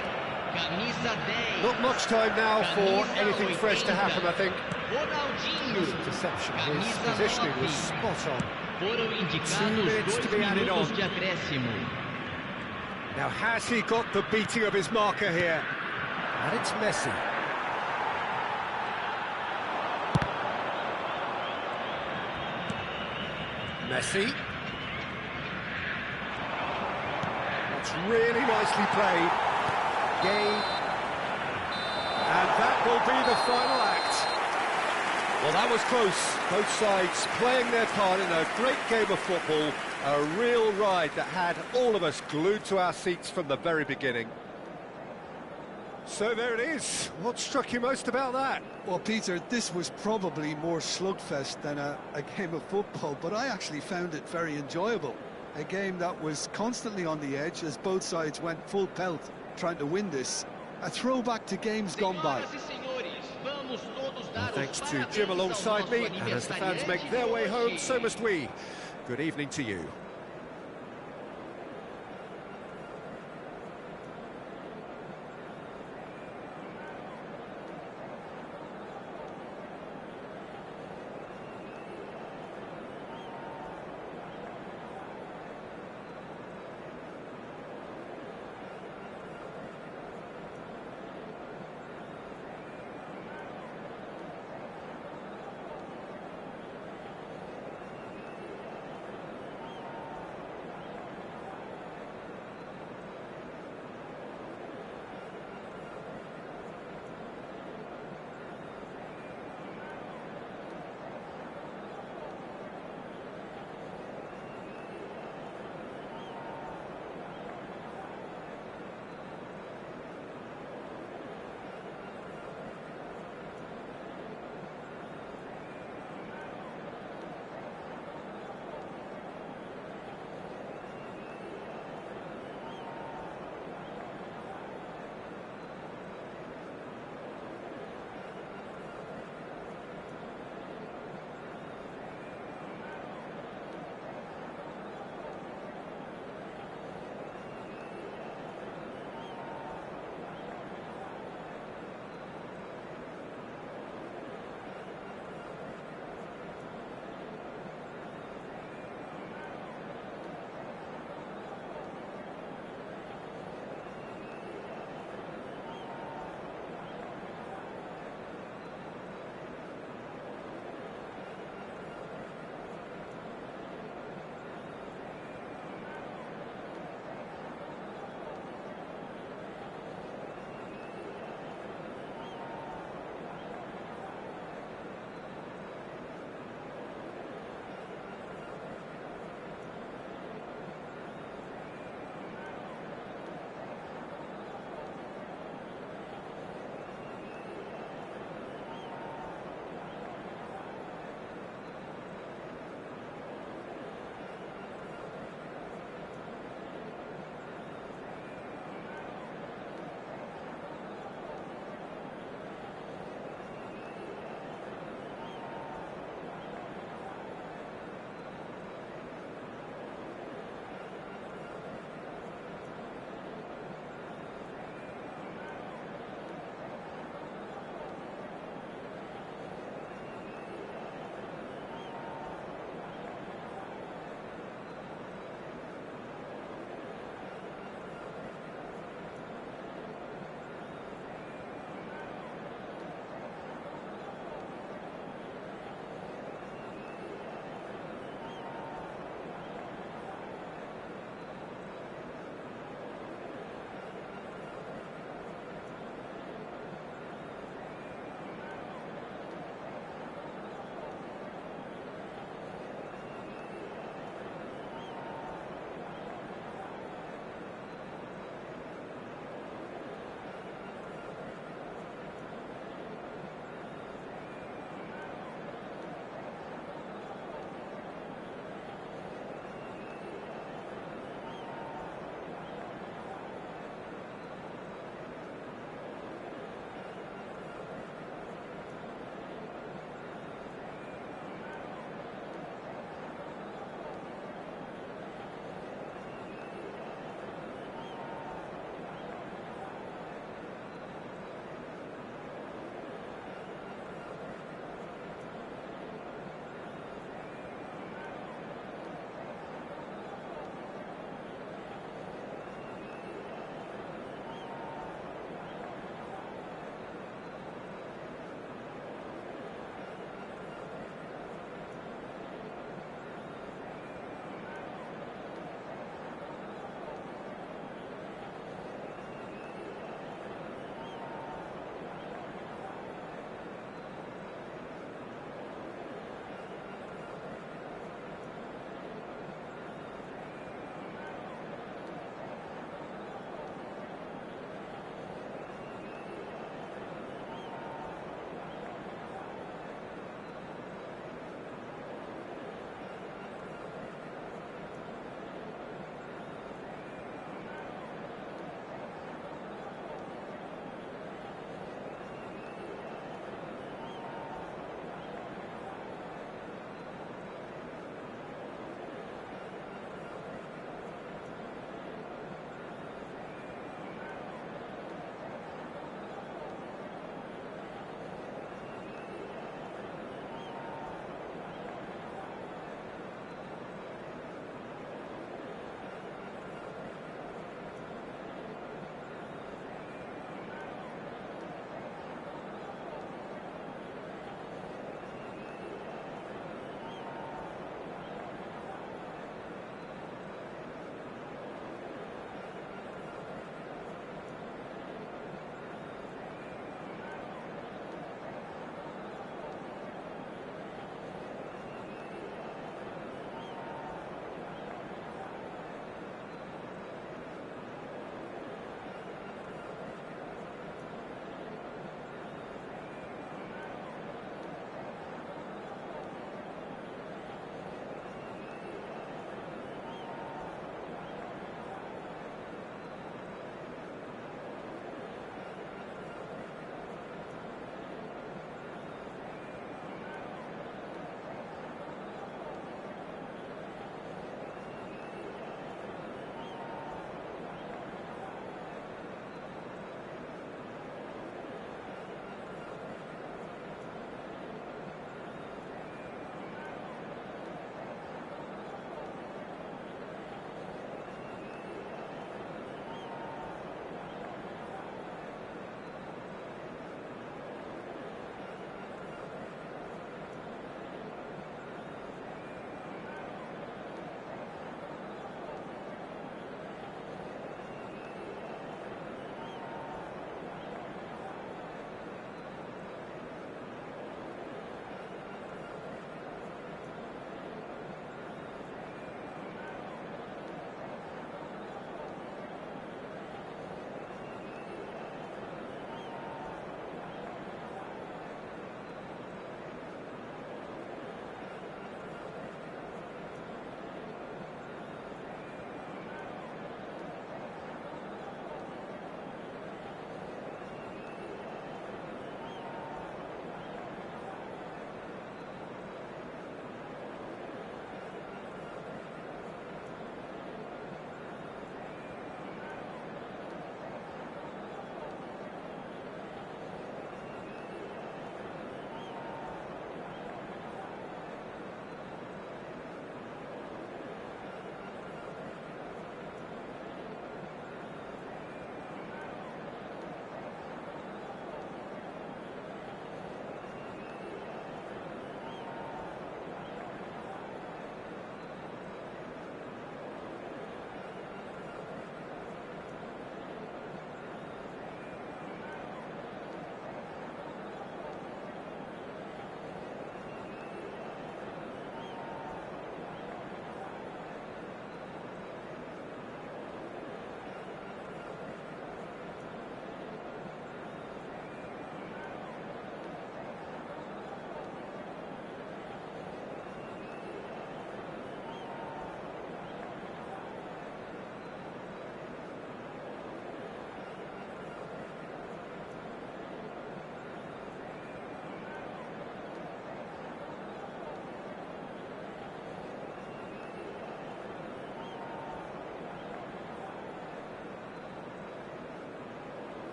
camisa 10. Not much time now for anything fresh to happen, I think. Ronaldinho, His perception, his camisa positioning 9. was spot on. Foram 2 indicados minutes to 2 be added minutos on. de acréscimo. Now, has he got the beating of his marker here? And it's Messi. Messi. That's really nicely played. Gay. And that will be the final act. Well, that was close. Both sides playing their part in a great game of football. A real ride that had all of us glued to our seats from the very beginning. So there it is. What struck you most about that? Well, Peter, this was probably more slugfest than a game of football, but I actually found it very enjoyable. A game that was constantly on the edge as both sides went full pelt trying to win this. A throwback to games gone by. Thanks to Jim alongside me, and as the fans make their way home, so must we. Good evening to you.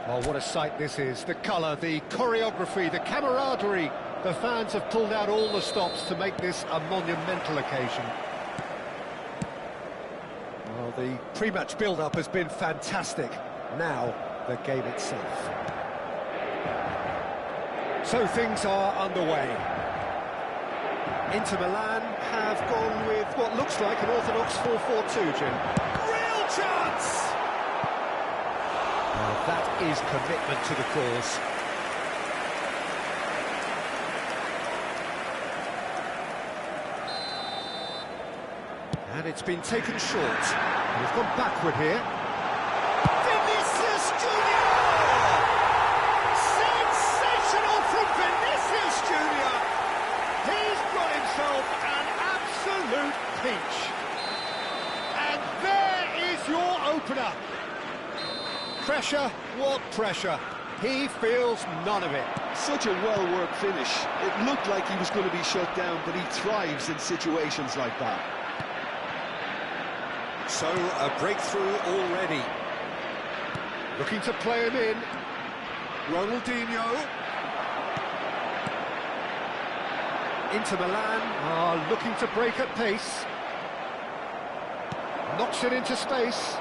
Oh, what a sight this is. The colour, the choreography, the camaraderie. The fans have pulled out all the stops to make this a monumental occasion. Well, the pre-match build-up has been fantastic. Now, the game itself. So things are underway. Inter Milan have gone with what looks like an orthodox 4-4-2, Jim. Real chance! Well, that is commitment to the cause. And it's been taken short. We've gone backward here. Vinicius Junior! Sensational from Vinicius Junior! He's got himself an absolute peach. And there is your opener. Pressure, what pressure? He feels none of it. Such a well-worked finish. It looked like he was going to be shut down, but he thrives in situations like that. So, a breakthrough already. Looking to play him in. Ronaldinho. Inter Milan are looking to break at pace. Knocks it into space.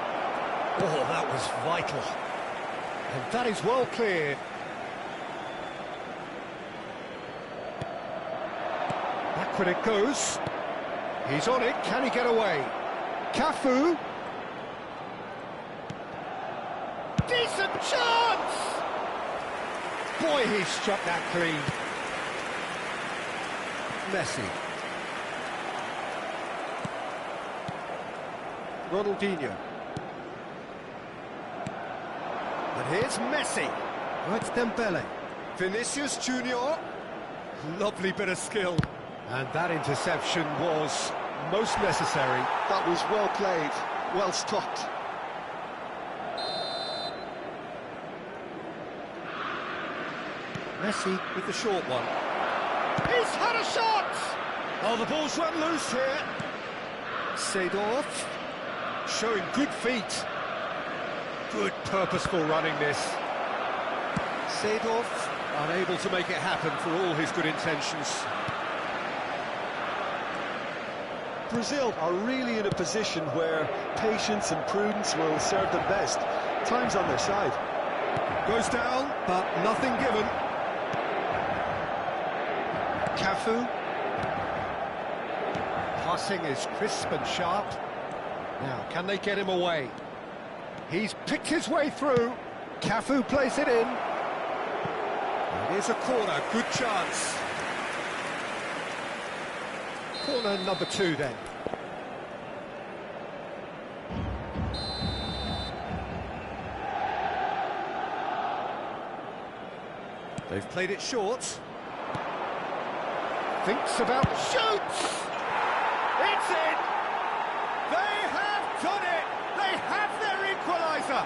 Oh, that was vital. And that is well cleared. Backward it goes. He's on it. Can he get away? Cafu. Decent chance! Boy, he struck that clean. Messi. Ronaldinho. And here's Messi. Oh, it's Dembele. Vinicius Junior. Lovely bit of skill. And that interception was most necessary. That was well played, well stopped. Messi with the short one. He's had a shot! Oh, the ball's run loose here. Seedorf showing good feet. Good purposeful running this. Seedorf unable to make it happen for all his good intentions. Brazil are really in a position where patience and prudence will serve them best. Time's on their side. Goes down, but nothing given. Cafu. Passing is crisp and sharp. Now, can they get him away? He's picked his way through. Cafu plays it in. It is a corner, good chance. Corner number 2 then. They've played it short. Thinks about shoots! It's in! They have done it! They have their equaliser!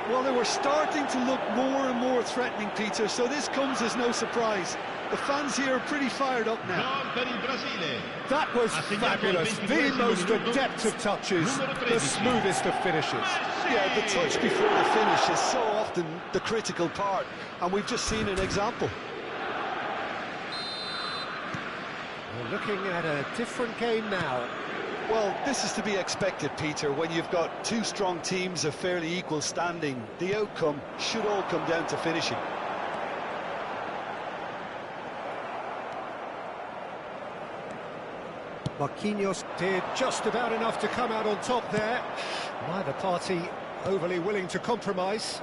Well, they were starting to look more and more threatening, Peter, so this comes as no surprise. The fans here are pretty fired up now. That was fabulous. The most adept of touches, the smoothest of finishes. Yeah, the touch before the finish is so often the critical part, and we've just seen an example. We're looking at a different game now. Well, this is to be expected, Peter, when you've got two strong teams of fairly equal standing. The outcome should all come down to finishing. Marquinhos did just about enough to come out on top there. Neither party overly willing to compromise.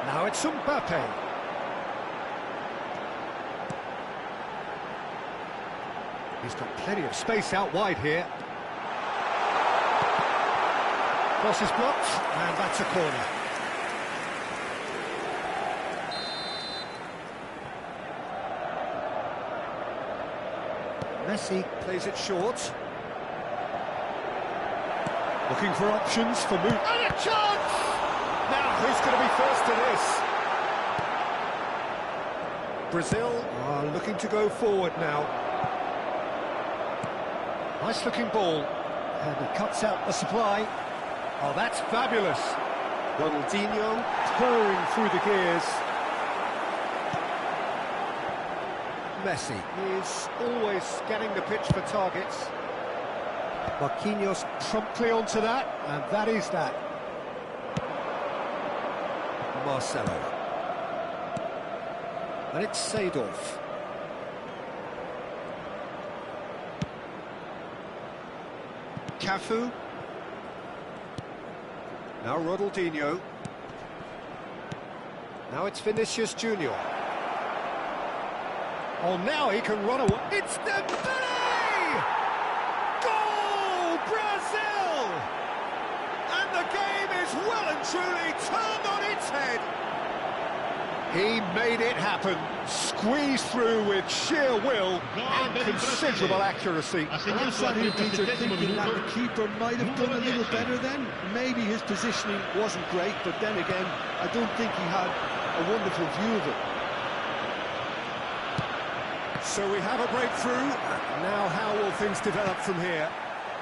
Now it's Mbappe. He's got plenty of space out wide here. Cross is blocked, and that's a corner. Messi plays it short. Looking for options for move. And a chance! Now, who's going to be first to this? Brazil are looking to go forward now. Nice looking ball. And he cuts out the supply. Oh, that's fabulous. Ronaldinho purring through the gears. Messi is always scanning the pitch for targets. Marquinhos promptly onto that, and that is that. Marcelo. And it's Seedorf. Cafu. Now Ronaldinho. Now it's Vinicius Junior. Oh, now he can run away. It's Dembele! Goal, Brazil! And the game is well and truly turned on its head. He made it happen, squeezed through with sheer will and considerable accuracy. I sat here, Peter, thinking that the keeper might have done a little better then. Maybe his positioning wasn't great, but then again, I don't think he had a wonderful view of it. So we have a breakthrough. Now how will things develop from here?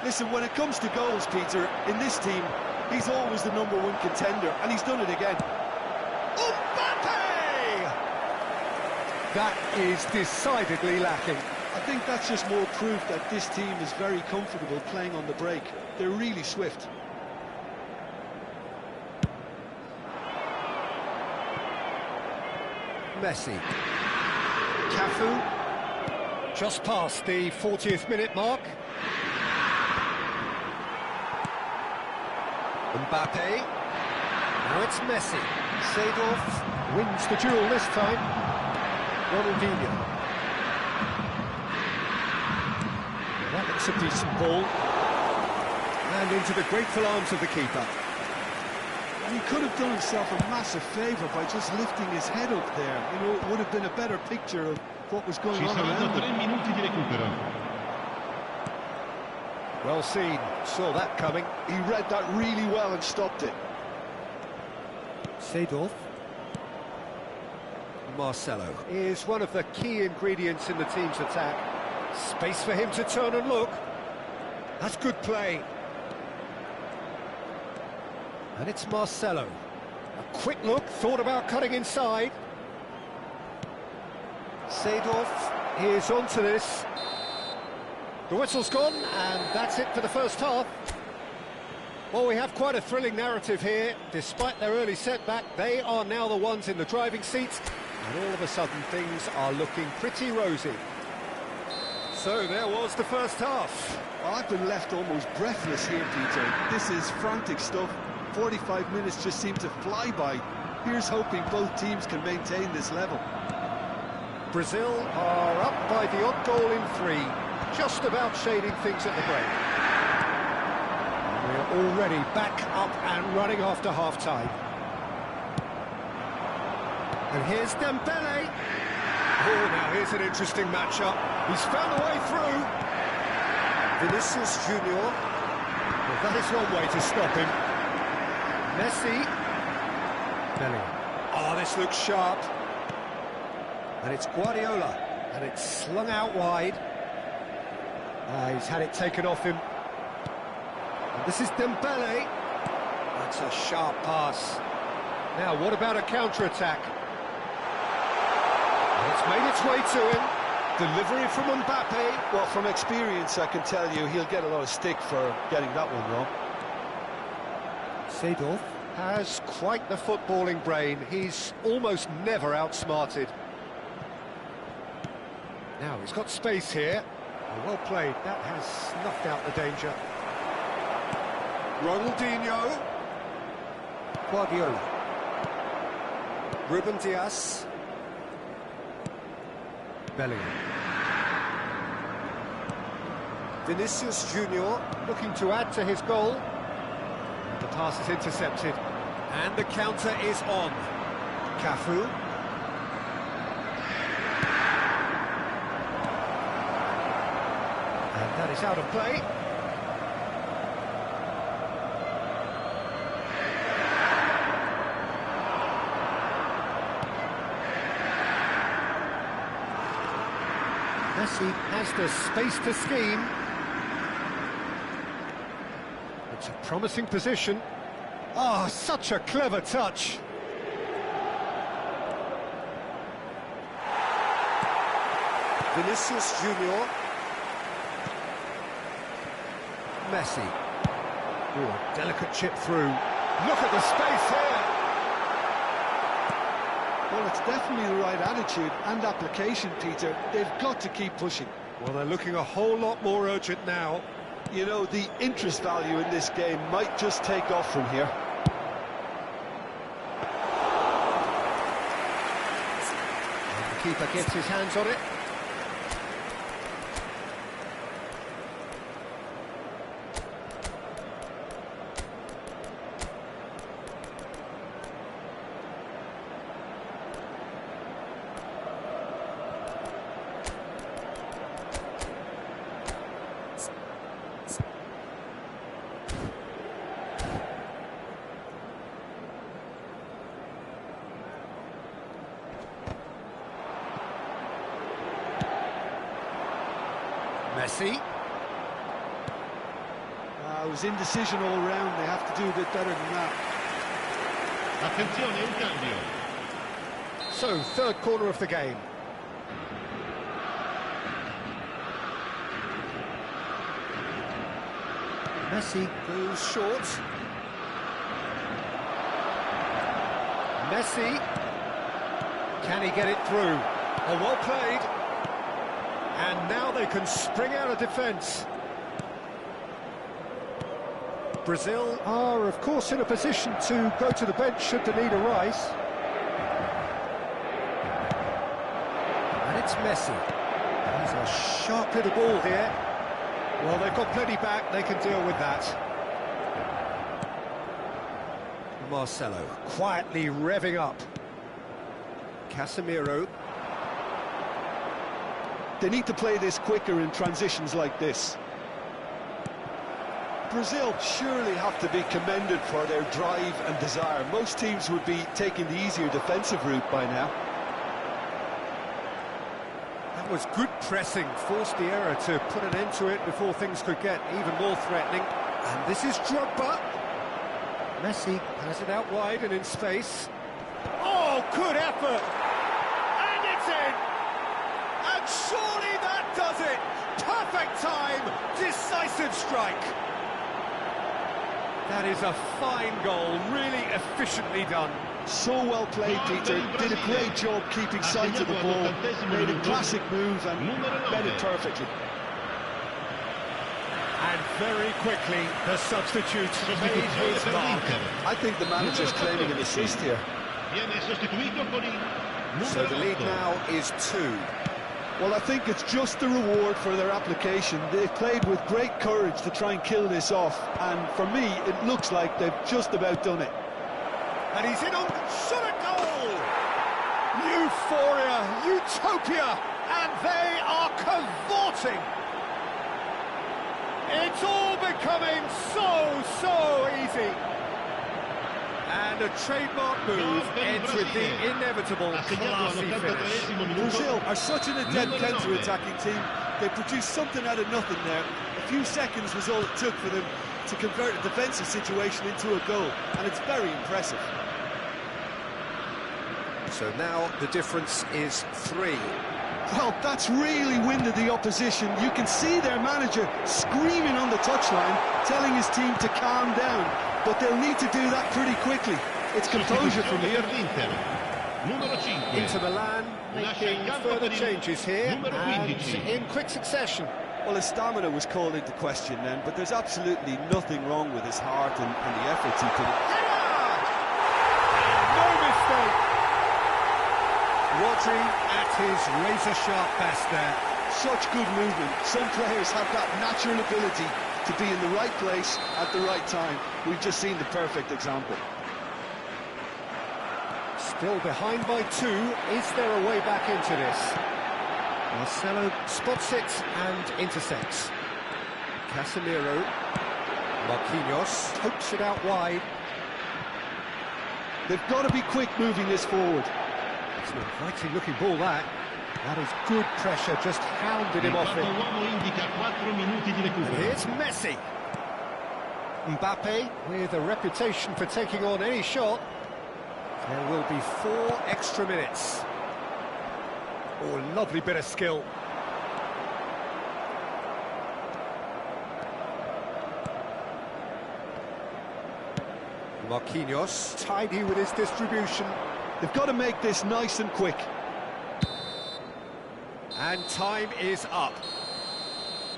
Listen, when it comes to goals, Peter, in this team, he's always the #1 contender, and he's done it again. That is decidedly lacking. I think that's just more proof that this team is very comfortable playing on the break. They're really swift. Messi. Cafu. Just past the 40th minute mark. Mbappe. Now it's Messi. Seedorf wins the duel this time. Ronaldinho. That looks a decent ball. And into the grateful arms of the keeper. And he could have done himself a massive favour by just lifting his head up there. You know, it would have been a better picture of what was going on around him. 3 minuti di recupero. Well seen, saw that coming. He read that really well and stopped it. Seedorf. Marcelo is one of the key ingredients in the team's attack. Space for him to turn and look. That's good play. And it's Marcelo. A quick look, thought about cutting inside. Seedorf is onto this. The whistle's gone, and that's it for the first half. Well, we have quite a thrilling narrative here. Despite their early setback, they are now the ones in the driving seat. And all of a sudden, things are looking pretty rosy. So there was the first half. Well, I've been left almost breathless here, Peter. This is frantic stuff. 45 minutes just seem to fly by. Here's hoping both teams can maintain this level. Brazil are up by the odd goal in 3, just about shading things at the break. And we're already back up and running after half-time. And here's Dembele. Oh, now here's an interesting matchup. He's found a way through. Vinicius Junior. Well, that is one way to stop him. Messi. Bellingham. Oh, this looks sharp. And it's Guardiola. And it's slung out wide. He's had it taken off him. And this is Dembele. That's a sharp pass. Now, what about a counter-attack? It's made its way to him. Delivery from Mbappe. Well, from experience, I can tell you he'll get a lot of stick for getting that one wrong. Seedorf has quite the footballing brain. He's almost never outsmarted. Now, he's got space here. Well played. That has snuffed out the danger. Ronaldinho. Guardiola. Ruben Dias. Bellingham. Vinicius Junior looking to add to his goal. The pass is intercepted. And the counter is on. Cafu. And that is out of play. Messi has the space to scheme. It's a promising position. Ah, such a clever touch. Vinicius Junior. Messi. Ooh, a delicate chip through. Look at the space here. Well, it's definitely the right attitude and application, Peter. They've got to keep pushing. Well, they're looking a whole lot more urgent now. You know, the interest value in this game might just take off from here. And the keeper gets his hands on it. Messi. It was indecision all round. They have to do a bit better than that. Attenzione, un cambio. So, third corner of the game. Messi goes short. Messi. Can he get it through? Oh, well played. And now they can spring out of defence. Brazil are, of course, in a position to go to the bench should the need arise. And it's Messi. He's a sharp little ball here. Well, they've got plenty back, they can deal with that. Marcelo quietly revving up. Casemiro. They need to play this quicker in transitions like this. Brazil surely have to be commended for their drive and desire. Most teams would be taking the easier defensive route by now. That was good pressing, forced the error to put an end to it before things could get even more threatening. And this is Drogba. Messi has it out wide and in space. Oh, good effort! And it's in! And surely that does it! Perfect time! Decisive strike! That is a fine goal, really efficiently done. So well played, Peter. Did a great job keeping sight of the ball. Made a classic move and met it perfectly. And very quickly, the substitute made his mark. I think the manager's claiming an assist here. So the lead now is 2. Well, I think it's just the reward for their application. They've played with great courage to try and kill this off, and for me, it looks like they've just about done it. And he's in on shot a goal! Euphoria, utopia, and they are cavorting! It's all becoming so easy! And a trademark move ends with the inevitable classy finish. Brazil are such an adept counter-attacking team. They produced something out of nothing there. A few seconds was all it took for them to convert a defensive situation into a goal, and it's very impressive. So now the difference is 3. Well, that's really winded the opposition. You can see their manager screaming on the touchline, telling his team to calm down. But they'll need to do that pretty quickly. It's composure from here. Inter Milan making further changes here, and in quick succession. Well, his stamina was called into question then, but there's absolutely nothing wrong with his heart and the efforts he put in. No mistake! Rodri at his razor-sharp best there. Such good movement. Some players have that natural ability to be in the right place at the right time. We've just seen the perfect example. Still behind by 2. Is there a way back into this? Marcelo spots it and intercepts. Casemiro. Marquinhos pokes it out wide. They've got to be quick moving this forward. It's an inviting looking ball, that. That is good pressure, just hounded him off it. And here's Messi. Mbappe, with a reputation for taking on any shot. There will be 4 extra minutes. Oh, lovely bit of skill. Marquinhos, tidy with his distribution. They've got to make this nice and quick. And time is up.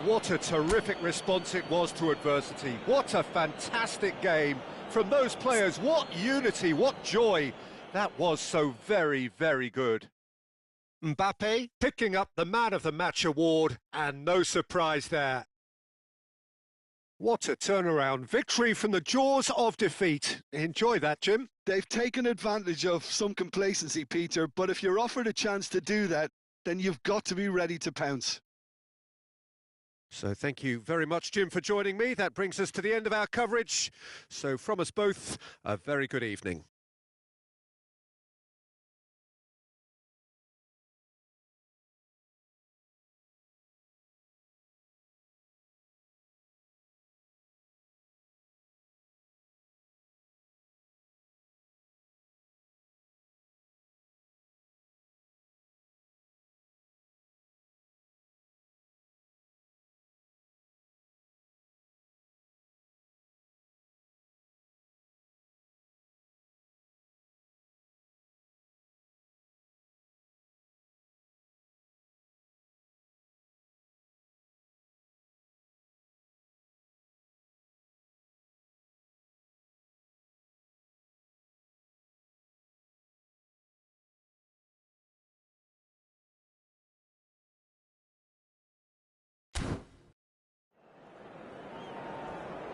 What a terrific response it was to adversity. What a fantastic game from those players. What unity, what joy. That was so very, very good. Mbappe picking up the Man of the Match award, and no surprise there. What a turnaround. Victory from the jaws of defeat. Enjoy that, Jim. They've taken advantage of some complacency, Peter, but if you're offered a chance to do that, then you've got to be ready to pounce. So thank you very much, Jim, for joining me. That brings us to the end of our coverage. So from us both, a very good evening.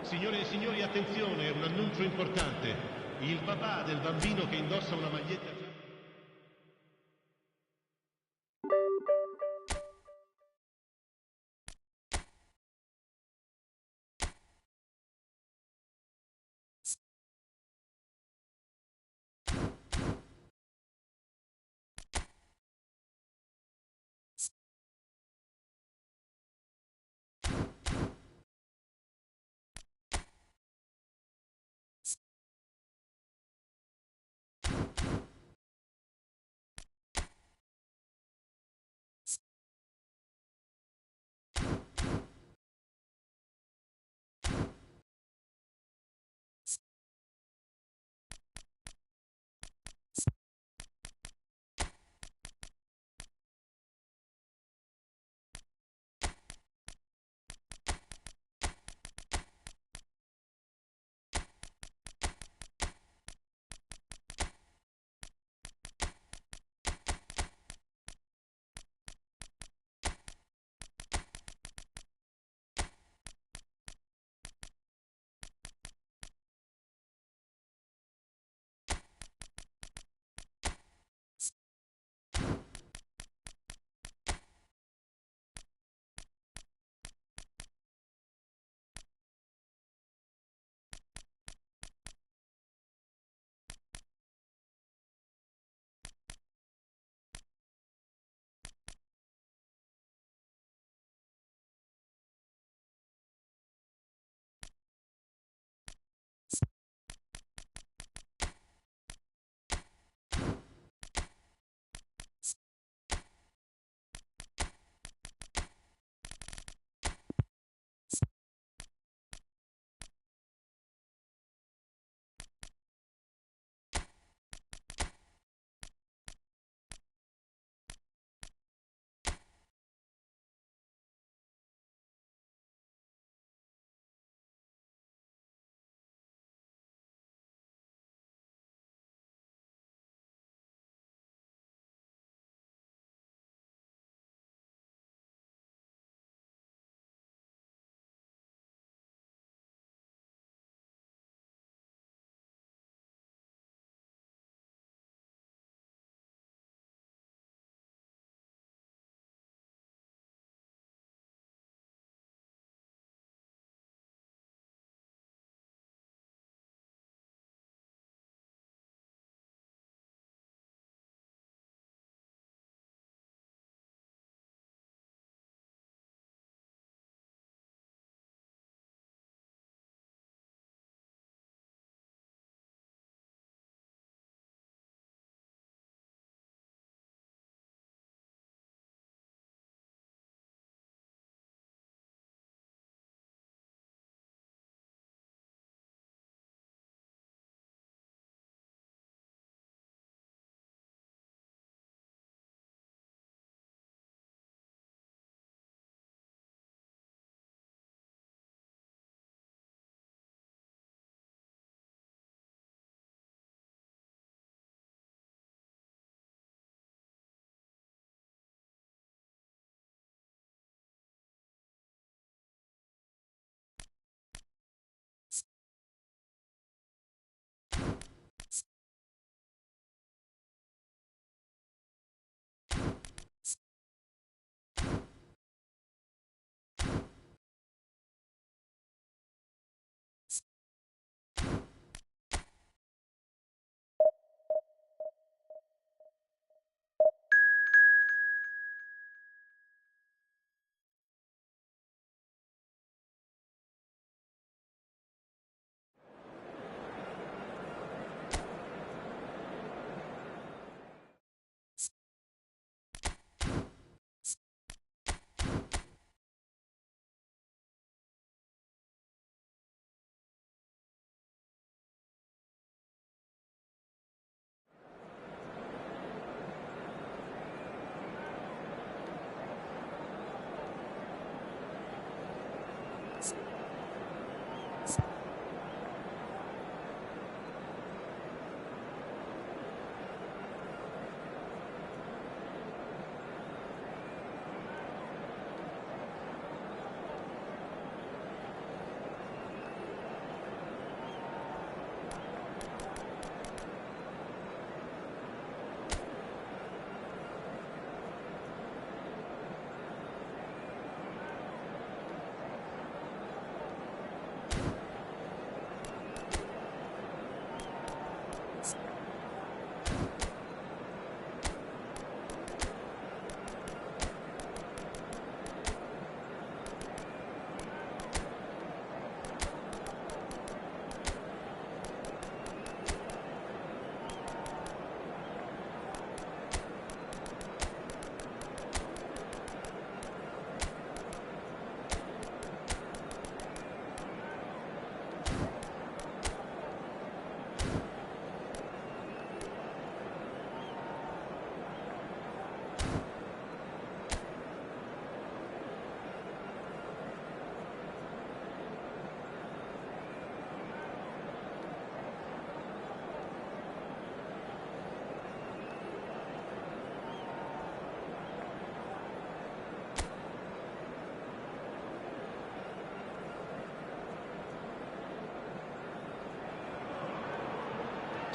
Signore e signori, attenzione, un annuncio importante. Il papà del bambino che indossa una maglietta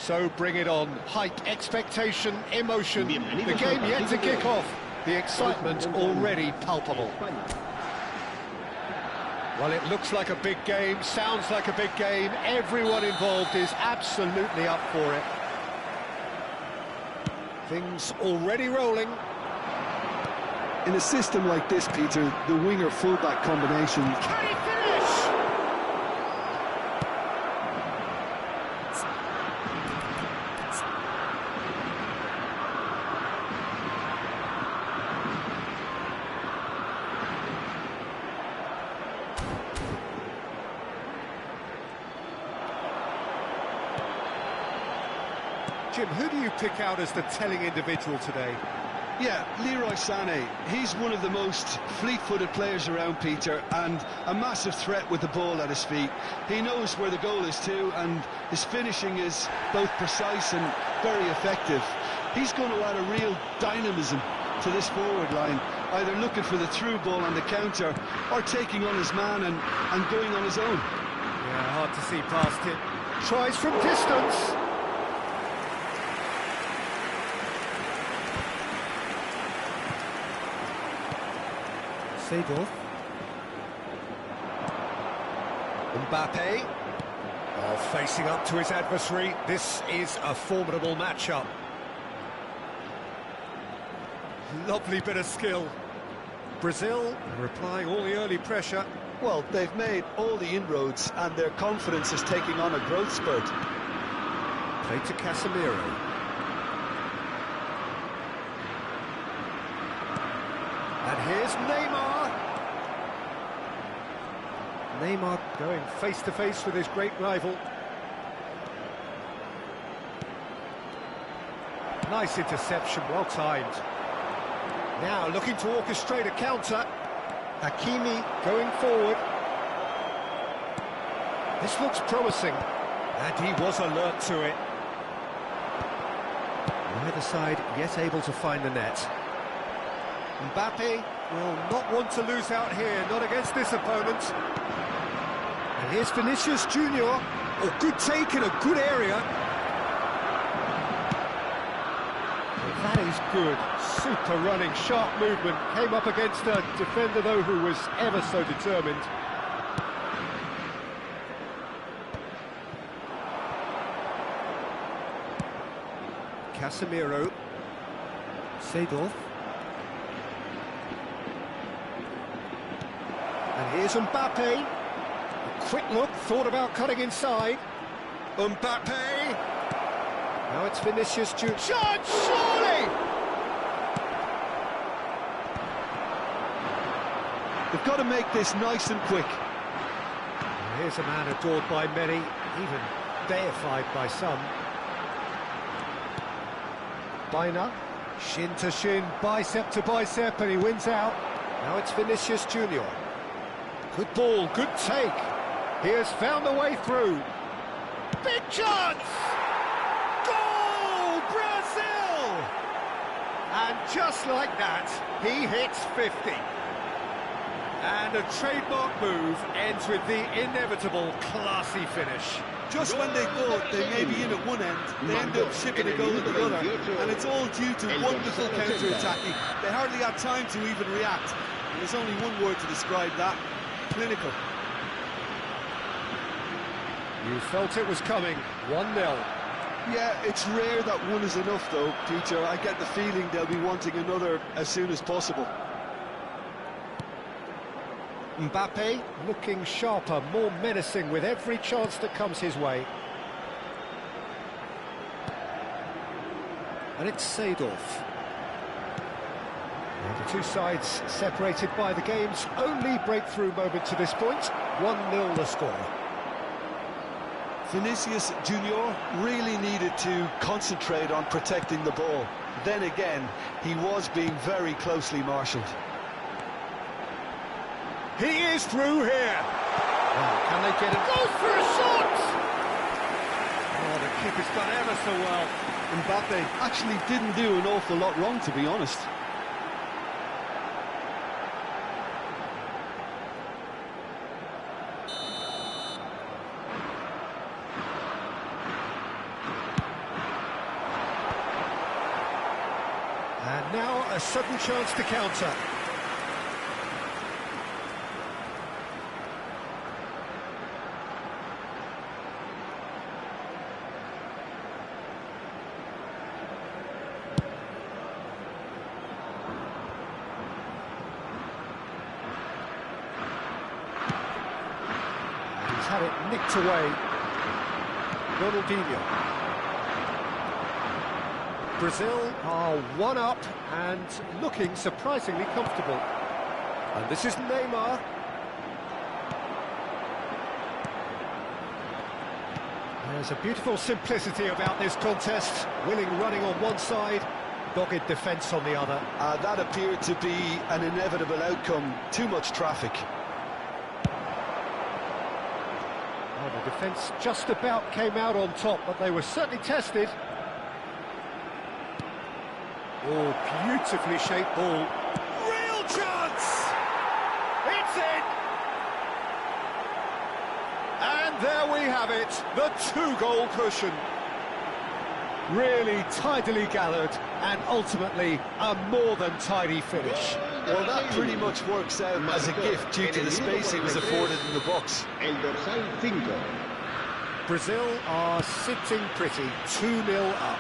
So bring it on. Hype, expectation, emotion. The game yet to kick off. The excitement already palpable. Well, it looks like a big game, sounds like a big game. Everyone involved is absolutely up for it. Things already rolling. In a system like this, Peter, the winger-fullback combination... Can he finish? Jim, who do you pick out as the telling individual today? Yeah, Leroy Sané. He's one of the most fleet-footed players around, Peter, and a massive threat with the ball at his feet. He knows where the goal is too, and his finishing is both precise and very effective. He's going to add a real dynamism to this forward line, either looking for the through ball on the counter or taking on his man and going on his own. Yeah, hard to see past it. Tries from distance. Seedorf. Mbappe. Oh, facing up to his adversary. This is a formidable matchup. Lovely bit of skill. Brazil replying all the early pressure. Well, they've made all the inroads and their confidence is taking on a growth spurt. Play to Casemiro. And here's Neymar. Neymar going face-to-face with his great rival. Nice interception, well timed. Now looking to orchestrate a counter. Hakimi going forward. This looks promising. And he was alert to it. Neither side yet able to find the net. Mbappe will not want to lose out here, not against this opponent. And here's Vinicius Junior. Oh, good take in a good area. Well, that is good. Super running, sharp movement. Came up against a defender, though, who was ever so determined. Casemiro. Seedorf. And here's Mbappe. A quick look, thought about cutting inside. Mbappe. Now it's Vinicius Junior. Shot, surely! They've got to make this nice and quick. Here's a man adored by many, even deified by some. Baina, shin to shin, bicep to bicep, and he wins out. Now it's Vinicius Junior. Good ball, good take. He has found a way through. Big chance! Goal, Brazil! And just like that, he hits 50. And a trademark move ends with the inevitable classy finish. Just when they thought they may be in at one end, they end up shipping a goal at the other, and it's all due to wonderful counter-attacking. They hardly had time to even react. And there's only one word to describe that: clinical. You felt it was coming, 1-0. Yeah, it's rare that one is enough though, Peter. I get the feeling they'll be wanting another as soon as possible. Mbappe looking sharper, more menacing with every chance that comes his way. And it's Seedorf. And the two sides separated by the game's only breakthrough moment to this point. 1-0 the score. Vinicius Junior really needed to concentrate on protecting the ball. Then again, he was being very closely marshalled. He is through here. Oh, can they get it? Goes for a shot! Oh, the keeper's done ever so well. Mbappe actually didn't do an awful lot wrong, to be honest. a sudden chance to counter. He's had it nicked away. Ronaldinho. Brazil are one up and looking surprisingly comfortable. And this is Neymar. There's a beautiful simplicity about this contest. Willing running on one side, dogged defence on the other. That appeared to be an inevitable outcome. Too much traffic. Oh, the defence just about came out on top, but they were certainly tested. Oh, beautifully shaped ball. Real chance! It's in! And there we have it, the two-goal cushion. Really tidily gathered, and ultimately a more than tidy finish. Well, that pretty much works out as a gift due to the space he was afforded in the box. El dorsal 5. Brazil are sitting pretty, 2-0 up.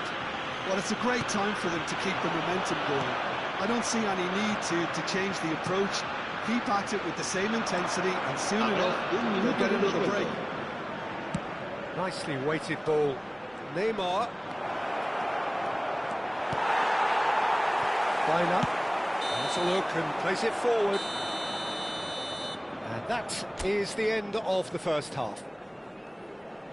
Well, it's a great time for them to keep the momentum going. I don't see any need to change the approach. Keep at it with the same intensity, and soon enough, they'll get another break. Nicely weighted ball. Neymar. Finer. Has a look and plays it forward. And that is the end of the first half.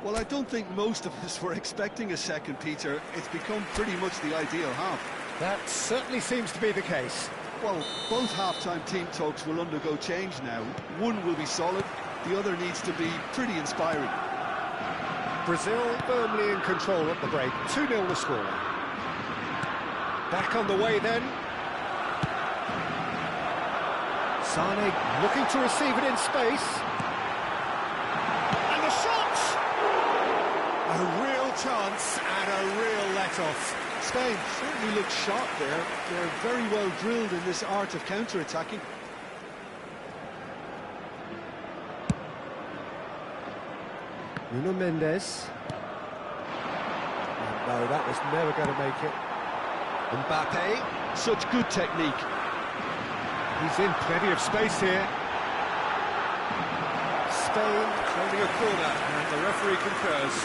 Well, I don't think most of us were expecting a second, Peter. It's become pretty much the ideal half. That certainly seems to be the case. Well, both half-time team talks will undergo change now. One will be solid, the other needs to be pretty inspiring. Brazil firmly in control at the break, 2-0 the score. Back on the way then. Sane looking to receive it in space. And the shot! A real chance and a real let-off. Spain certainly looks sharp there. They're very well drilled in this art of counter-attacking. Nuno Mendes. No, that was never going to make it. Mbappe. Such good technique. He's in plenty of space here. Spain claiming a corner, and the referee concurs.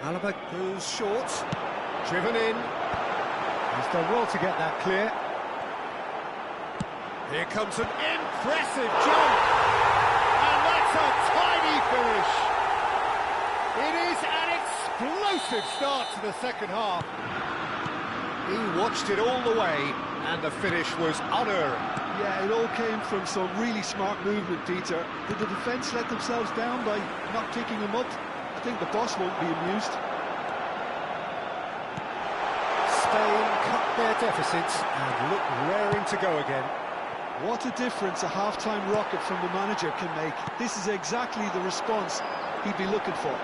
Alaba goes short, driven in. He's done well to get that clear. Here comes an impressive jump, and that's a tiny finish. It is an explosive start to the second half. He watched it all the way, and the finish was unerring. Yeah, it all came from some really smart movement, Peter. Did the defence let themselves down by not picking him up? I think the boss won't be amused. Spain cut their deficits and look raring to go again. What a difference a half-time rocket from the manager can make. This is exactly the response he'd be looking for.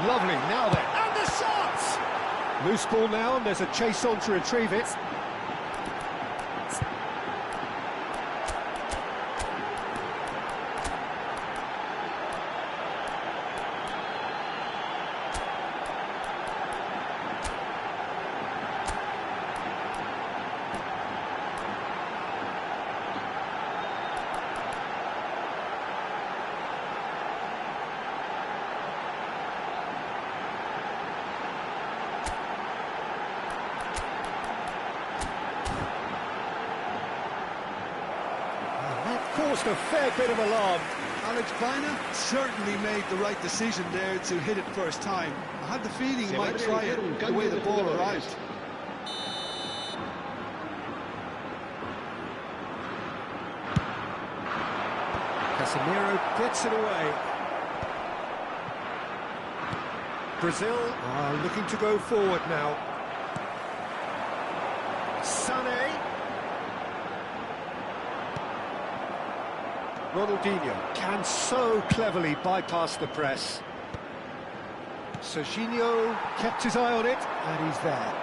Lovely, now then, and the shot! Loose ball now, and there's a chase on to retrieve it. Caused a fair bit of alarm. Alex Baena certainly made the right decision there to hit it first time. I had the feeling he might try it the way the ball arrived. Casemiro gets it away. Brazil are looking to go forward now. Sané. Ronaldinho can so cleverly bypass the press. Serginho kept his eye on it, and he's there.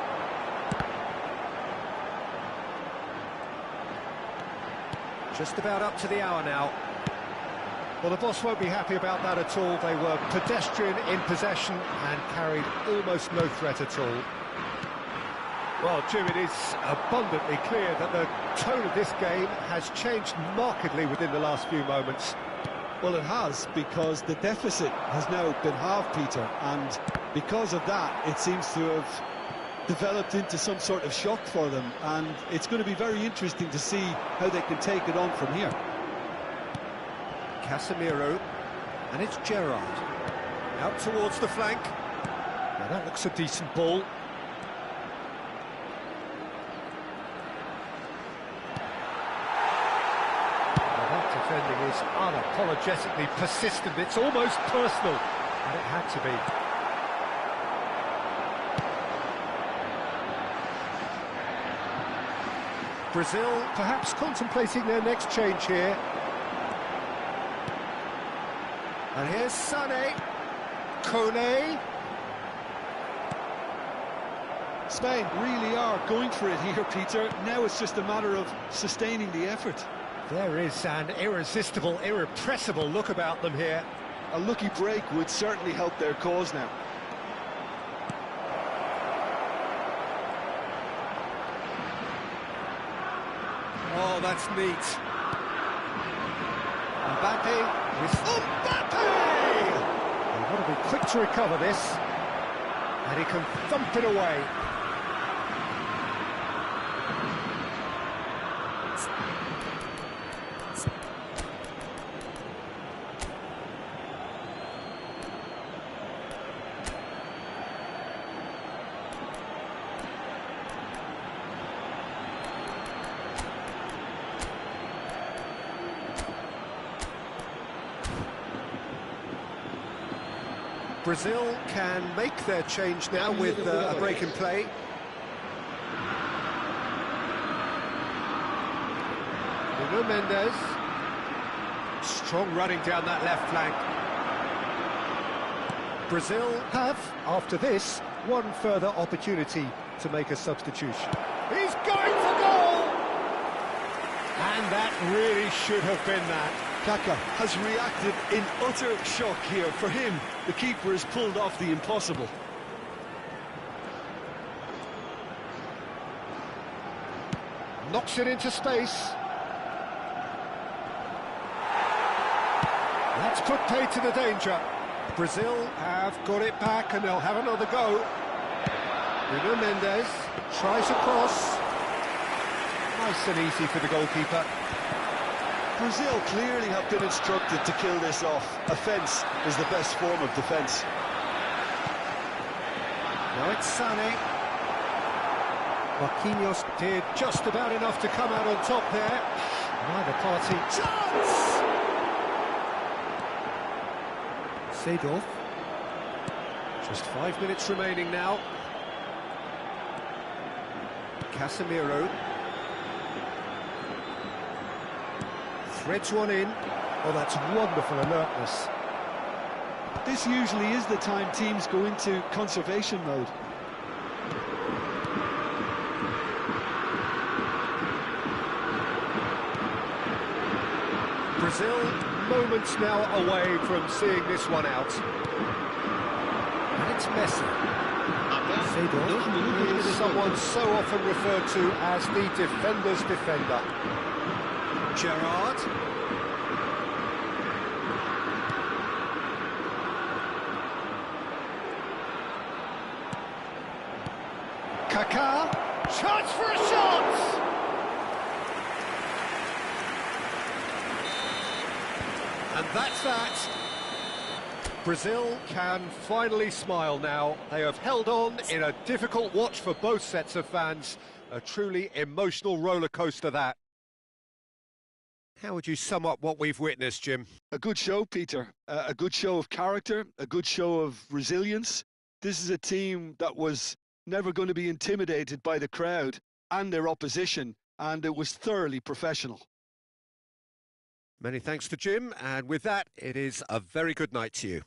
Just about up to the hour now. Well, the boss won't be happy about that at all. They were pedestrian in possession and carried almost no threat at all. Well, Jim, it is abundantly clear that the tone of this game has changed markedly within the last few moments. Well, it has, because the deficit has now been halved, Peter, and because of that, it seems to have developed into some sort of shock for them, and it's going to be very interesting to see how they can take it on from here. Casemiro, and it's Gerrard. Out towards the flank. Now that looks a decent ball. Defending is unapologetically persistent. It's almost personal, and it had to be. Brazil perhaps contemplating their next change here. And here's Sané. Kone. Spain really are going for it here, Peter. Now it's just a matter of sustaining the effort. There is an irresistible, irrepressible look about them here. A lucky break would certainly help their cause now. Oh, that's neat. Mbappe with Mbappe! He's got to be quick to recover this. And he can thump it away. Brazil can make their change now with a break in play. Nuno Mendes. Strong running down that left flank. Brazil have, after this, one further opportunity to make a substitution. He's going for goal! And that really should have been that. Kaka has reacted in utter shock here. For him, the keeper has pulled off the impossible. Knocks it into space. That's put paid to the danger. Brazil have got it back and they'll have another go. Nuno Mendes tries a cross. Nice and easy for the goalkeeper. Brazil clearly have been instructed to kill this off. Offence is the best form of defence. Now it's Sané. Marquinhos did just about enough to come out on top there. Neither party. Chance! Seedorf. Just 5 minutes remaining now. Casemiro. Threads one in. Oh, that's wonderful alertness. This usually is the time teams go into conservation mode. Brazil moments now away from seeing this one out. And it's Messi. Seedorf is someone so often referred to as the defender's defender. Gerrard. Kaká. Chance for a shot! And that's that. Brazil can finally smile now. They have held on in a difficult watch for both sets of fans. A truly emotional roller coaster, that. How would you sum up what we've witnessed, Jim? A good show, Peter. A good show of character, a good show of resilience. This is a team that was never going to be intimidated by the crowd and their opposition, and it was thoroughly professional. Many thanks to Jim, and with that, it is a very good night to you.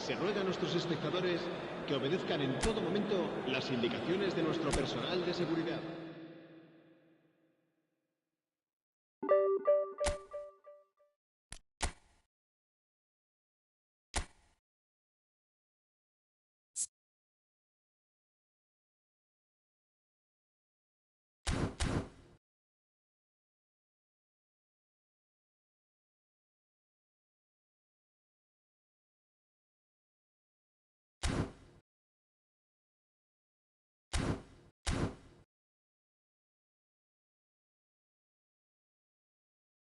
Se ruega a nuestros espectadores que obedezcan en todo momento las indicaciones de nuestro personal de seguridad.